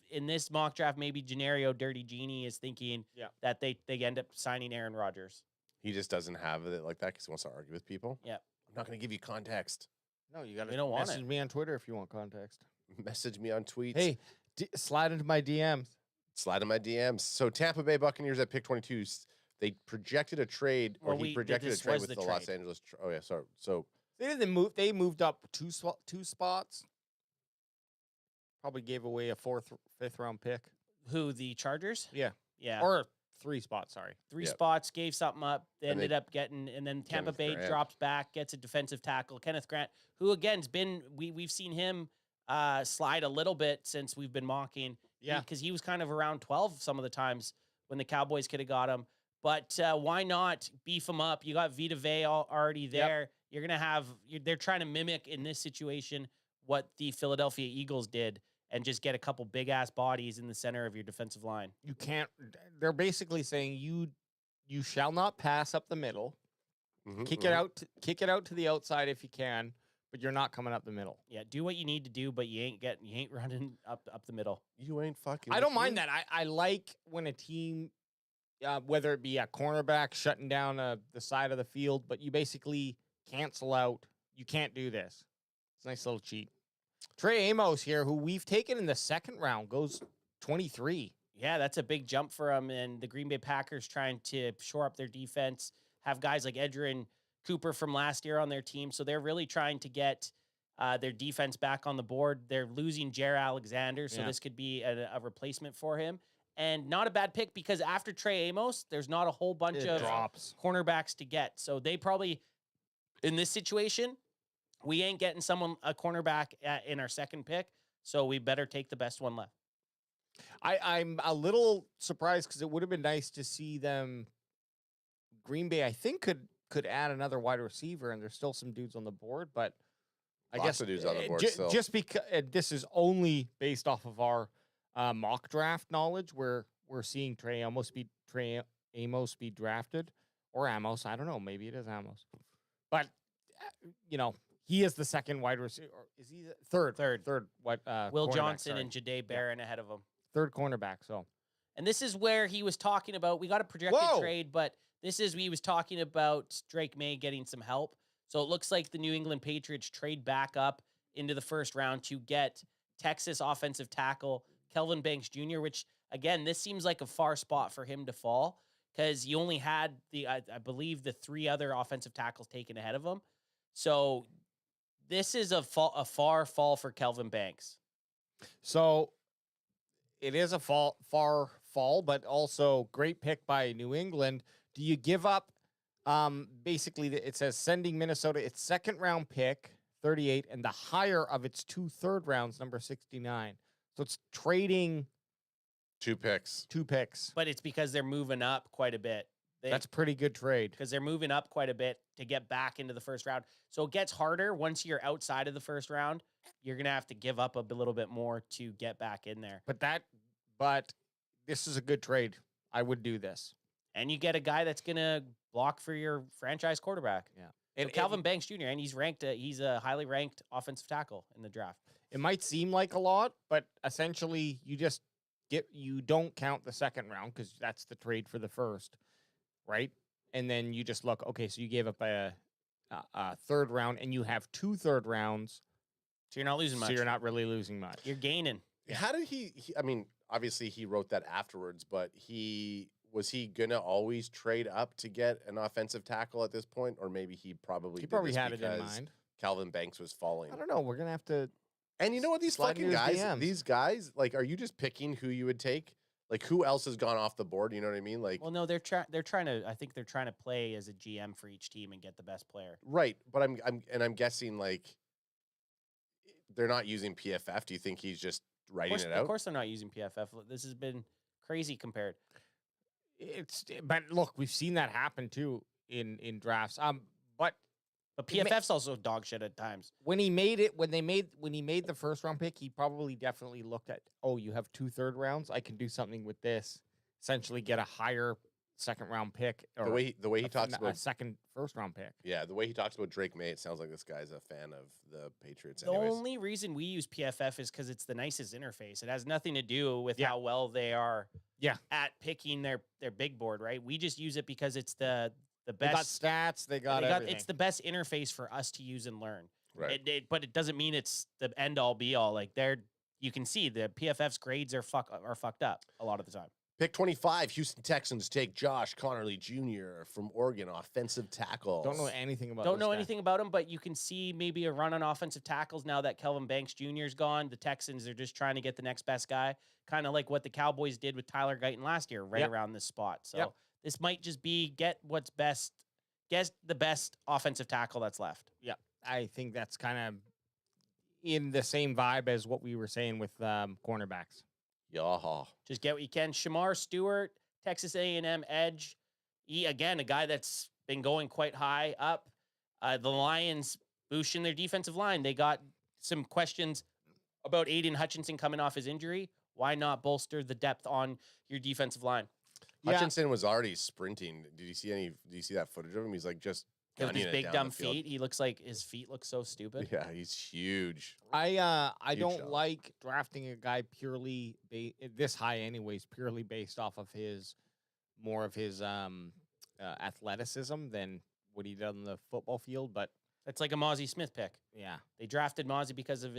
mock draft, maybe Gennaro Dirty Genie is thinking that they end up signing Aaron Rodgers. He just doesn't have it like that because he wants to argue with people. Yeah, I'm not going to give you context. No, you got We don't to want message it. me on Twitter if you want context. Message me on tweets. Hey, slide into my DMs. slide in my DMs. So Tampa Bay Buccaneers at pick 22. They projected a trade, or he projected a trade with the Los Angeles. Oh yeah, sorry. So they didn't move. They moved up two spots. Probably gave away a 5th round pick. Who, the Chargers? Yeah. Yeah. Or 3 spots, sorry. 3 spots, gave something up. They ended up getting, and then Tampa Kenneth Bay Grant drops back, gets a defensive tackle. Kenneth Grant, who again's been, we've seen him slide a little bit since we've been mocking. Yeah. Because he was kind of around 12 some of the times when the Cowboys could have got him. But why not beef him up? You got Vita Vea already there. Yep. You're going to have, they're trying to mimic in this situation what the Philadelphia Eagles did and just get a couple big-ass bodies in the center of your defensive line. You can't. They're basically saying you shall not pass up the middle. Kick it out to the outside if you can, but you're not coming up the middle. Yeah, do what you need to do, but you ain't running up the middle. You ain't fucking. I don't mind that. I like when a team, whether it be a cornerback shutting down the side of the field, but you basically cancel out. You can't do this. It's a nice little cheat. Trey Amos here, who we've taken in the 2nd round, goes 23. Yeah, that's a big jump for him. And the Green Bay Packers trying to shore up their defense, have guys like Edgerrin Cooper from last year on their team. So they're really trying to get their defense back on the board. They're losing Jair Alexander, so this could be a replacement for him. And not a bad pick because after Trey Amos, there's not a whole bunch of cornerbacks to get. So they probably, in this situation, we ain't getting a cornerback in our 2nd pick, so we better take the best one left. I'm a little surprised because it would have been nice to see them. Green Bay, I think, could add another wide receiver, and there's still some dudes on the board, but I guess of dudes on the board still. Just because this is only based off of our mock draft knowledge, where we're seeing Trey Amos be drafted, or Amos. I don't know. Maybe it is Amos, but he is the 2nd wide receiver. Is he the third? What? Will Johnson and Jahdae Barron ahead of him. 3rd cornerback. So, and this is where he was talking about. We got a projected trade, but he was talking about Drake May getting some help. So it looks like the New England Patriots trade back up into the 1st round to get Texas offensive tackle Kelvin Banks Jr., which again, this seems like a far spot for him to fall because you only had I believe the 3 other offensive tackles taken ahead of him. So this is a far fall for Kelvin Banks. So it is a far fall, but also great pick by New England. Do you give up? Basically, it says sending Minnesota its 2nd round pick, 38, and the higher of its 2 3rd rounds, number 69. So it's trading 2 picks. But it's because they're moving up quite a bit. That's a pretty good trade. Because they're moving up quite a bit to get back into the 1st round. So it gets harder once you're outside of the 1st round. You're going to have to give up a little bit more to get back in there. But this is a good trade. I would do this. And you get a guy that's going to block for your franchise quarterback. Yeah. And Calvin Banks Jr., and he's a highly ranked offensive tackle in the draft. It might seem like a lot, but essentially you don't count the 2nd round because that's the trade for the 1st. Right? And then you just look, okay, so you gave up a 3rd round and you have 2 3rd rounds. So you're not losing much. So you're not really losing much. You're gaining. Yeah. How did I mean, obviously he wrote that afterwards, but was he going to always trade up to get an offensive tackle at this point? Or maybe he probably had it in mind. Calvin Banks was falling. I don't know. We're going to have to. And you know what? These fucking guys, these guys, like, are you just picking who you would take? Like, who else has gone off the board? You know what I mean? Like, well, no, they're trying to. I think they're trying to play as a GM for each team and get the best player. Right, but I'm guessing like they're not using PFF. Do you think he's just writing it out? Of course, they're not using PFF. This has been crazy compared. But look, we've seen that happen too in drafts. But PFF's also dog shit at times. When he made the 1st round pick, he probably definitely looked at, you have 2 3rd rounds. I can do something with this. Essentially, get a higher 2nd round pick. Or the way he talks about a 1st round pick. Yeah, the way he talks about Drake May, it sounds like this guy's a fan of the Patriots. The only reason we use PFF is because it's the nicest interface. It has nothing to do with how well they are at picking their big board, right? We just use it because it's the best. They got stats. They got everything. It's the best interface for us to use and learn. Right. But it doesn't mean it's the end all be all. Like you can see the PFF's grades are fucked up a lot of the time. Pick 25, Houston Texans take Josh Connerly Jr. from Oregon, offensive tackle. Don't know anything about Don't this know guy. anything about him, but you can see maybe a run on offensive tackles now that Kelvin Banks Jr. is gone. The Texans are just trying to get the next best guy, kind of like what the Cowboys did with Tyler Guyton last year, right around this spot. So this might just be get the best offensive tackle that's left. Yeah, I think that's kind of in the same vibe as what we were saying with cornerbacks. Yeah. Just get what you can. Shamar Stewart, Texas A&M edge. Again, a guy that's been going quite high up. The Lions boosting their defensive line. They got some questions about Aiden Hutchinson coming off his injury. Why not bolster the depth on your defensive line? Hutchinson was already sprinting. Did you see that footage of him? He's like just With gunning his it big down dumb the field. feet, he looks like his feet look so stupid. Yeah, he's huge. I Huge don't shot. like drafting a guy purely this high, anyways, purely based off of his athleticism than what he did on the football field. But That's like a Mozzie Smith pick. yeah, They drafted Mozzie because of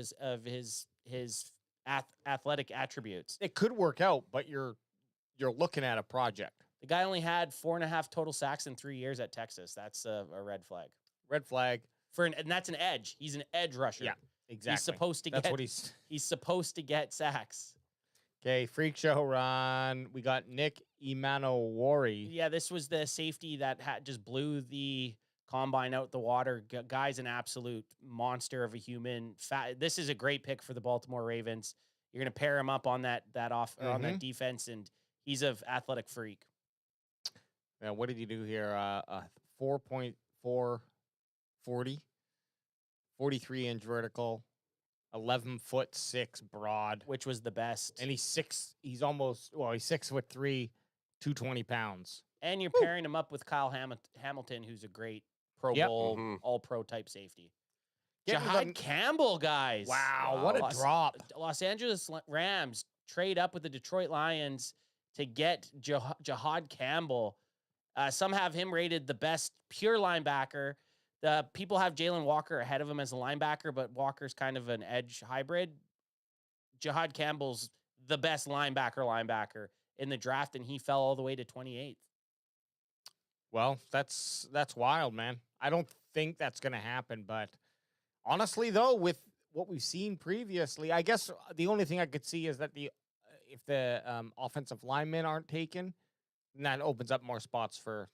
his athletic attributes. it could work out, but you're looking at a project. The guy only had 4.5 total sacks in 3 years at Texas. That's a red flag. Red flag. And that's an edge. He's an edge rusher. Yeah, exactly. He's supposed to That's get. what he's. He's supposed to get sacks. Okay, freak show run. We got Nick Imanowari. Yeah, this was the safety that just blew the combine out the water. Guy's an absolute monster of a human. This is a great pick for the Baltimore Ravens. You're going to pair him up on that on that defense, and he's an athletic freak. Now, what did you do here? 4.4 40, 43-inch vertical, 11'6" broad, Which was the best. and he's 6'3", 220 pounds. And you're pairing him up with Kyle Hamilton, who's a great Pro Bowl, all-pro type safety. Getting Jahad them- Campbell, guys. Wow, what a drop. Los Angeles Rams trade up with the Detroit Lions to get Jahad Campbell. Some have him rated the best pure linebacker. People have Jalen Walker ahead of him as a linebacker, but Walker's kind of an edge hybrid. Jahad Campbell's the best linebacker in the draft, and he fell all the way to 28th. Well, that's wild, man. I don't think that's going to happen, but honestly, though, with what we've seen previously, I guess the only thing I could see is that if the offensive linemen aren't taken, then that opens up more spots for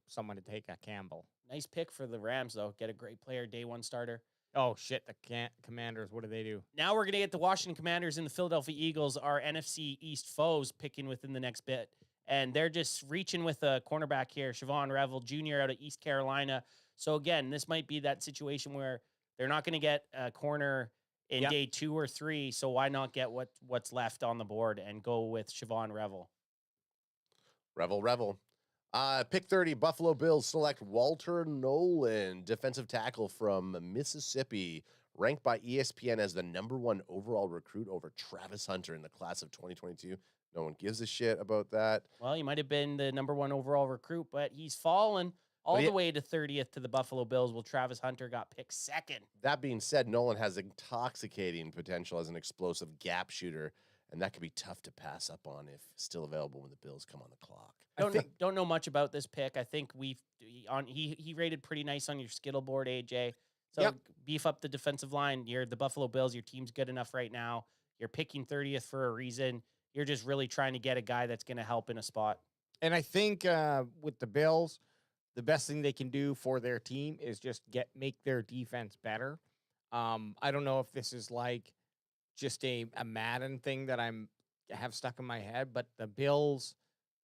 someone to take a Campbell. Nice pick for the Rams, though. Get a great player, day one starter. Oh, shit, the Commanders, what do they do? Now we're going to get the Washington Commanders and the Philadelphia Eagles, our NFC East foes, picking within the next bit. And they're just reaching with a cornerback here, Siobhan Revel Jr. out of East Carolina. So, again, this might be that situation where they're not going to get a corner in day 2 or 3, so why not get what's left on the board and go with Siobhan Revel? Revel. Pick 30, Buffalo Bills select Walter Nolan, defensive tackle from Mississippi, ranked by ESPN as the #1 overall recruit over Travis Hunter in the class of 2022. No one gives a shit about that. Well, he might have been the #1 overall recruit, but he's fallen all the way to 30th to the Buffalo Bills, while Travis Hunter got picked 2nd. That being said, Nolan has intoxicating potential as an explosive gap shooter, and that could be tough to pass up on if still available when the Bills come on the clock. Don't know much about this pick. I think he rated pretty nice on your Skittle board, AJ. So beef up the defensive line. You're the Buffalo Bills. Your team's good enough right now. You're picking 30th for a reason. You're just really trying to get a guy that's going to help in a spot. And I think with the Bills, the best thing they can do for their team is just make their defense better. I don't know if this is like just a Madden thing that I have stuck in my head, but the Bills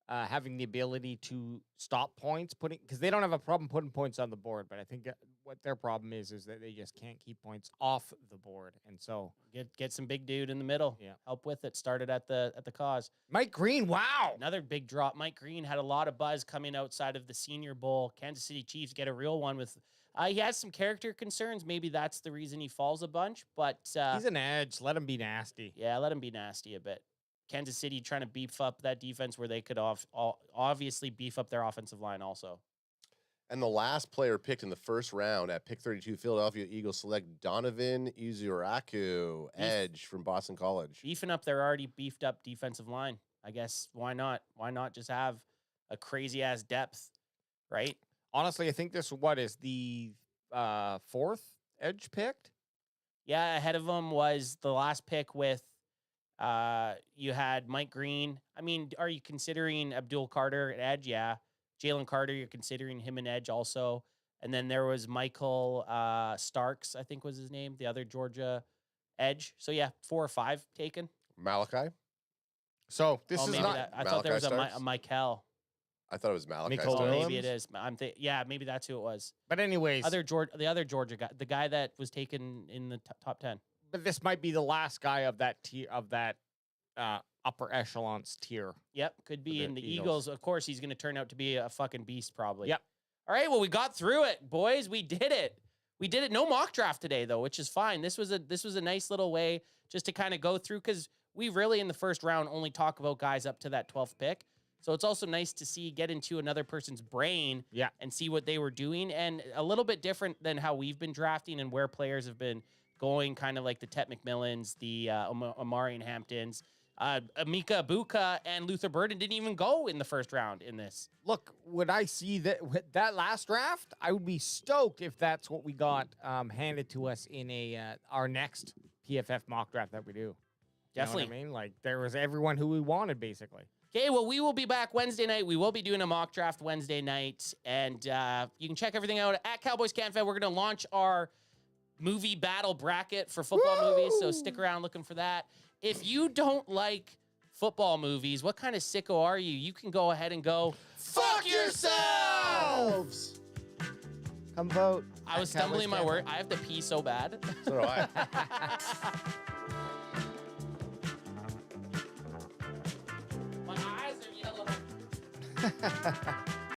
having the ability to stop points, because they don't have a problem putting points on the board, but I think what their problem is that they just can't keep points off the board, and so get some big dude in the middle. Yeah, help with it. Started at the cause. Mike Green, wow, another big drop. Mike Green had a lot of buzz coming outside of the Senior Bowl. Kansas City Chiefs get a real one with. He has some character concerns. Maybe that's the reason he falls a bunch. But he's an edge. Let him be nasty. Yeah, let him be nasty a bit. Kansas City trying to beef up that defense where they could obviously beef up their offensive line also. And the last player picked in the first round at pick 32, Philadelphia Eagles select Donovan Izuraku, edge from Boston College. Beefing up their already beefed up defensive line. I guess why not? Why not just have a crazy ass depth, right? Honestly, I think this is the fourth edge picked. Yeah, ahead of them was the last pick with you had Mike Green. I mean, are you considering Abdul Carter at edge? Yeah. Jalen Carter, you're considering him an edge also. And then there was Michael Starks, I think was his name, the other Georgia edge. So, yeah, 4 or 5 taken. Malachi? So, this is not... I thought there was a Michael. I thought it was Malachi. Maybe it is. Yeah, maybe that's who it was. But anyways... the other Georgia guy, the guy that was taken in the top 10. But this might be the last guy of that tier, upper echelons tier. Yep, could be. In the Eagles, of course, he's going to turn out to be a fucking beast, probably. Yep. All right, well, we got through it, boys. We did it. We did it. No mock draft today, though, which is fine. This was a nice little way just to kind of go through, because we really, in the first round, only talk about guys up to that 12th pick. So it's also nice to get into another person's brain and see what they were doing, and a little bit different than how we've been drafting and where players have been going, kind of like the Tet McMillans, the Omarion Hamptons. Amika Ibuka and Luther Burden didn't even go in the first round in this. Look, would I see that last draft? I would be stoked if that's what we got handed to us in our next PFF mock draft that we do. Definitely. You know what I mean? Like, there was everyone who we wanted, basically. Okay, well, we will be back Wednesday night. We will be doing a mock draft Wednesday night, and you can check everything out at Cowboys Can't Fail. We're going to launch our movie battle bracket for football movies, so stick around looking for that. If you don't like football movies, what kind of sicko are you? You can go ahead and go, fuck yourselves! Come vote. I was stumbling my word. I have to pee so bad. So do I. My eyes are yellow.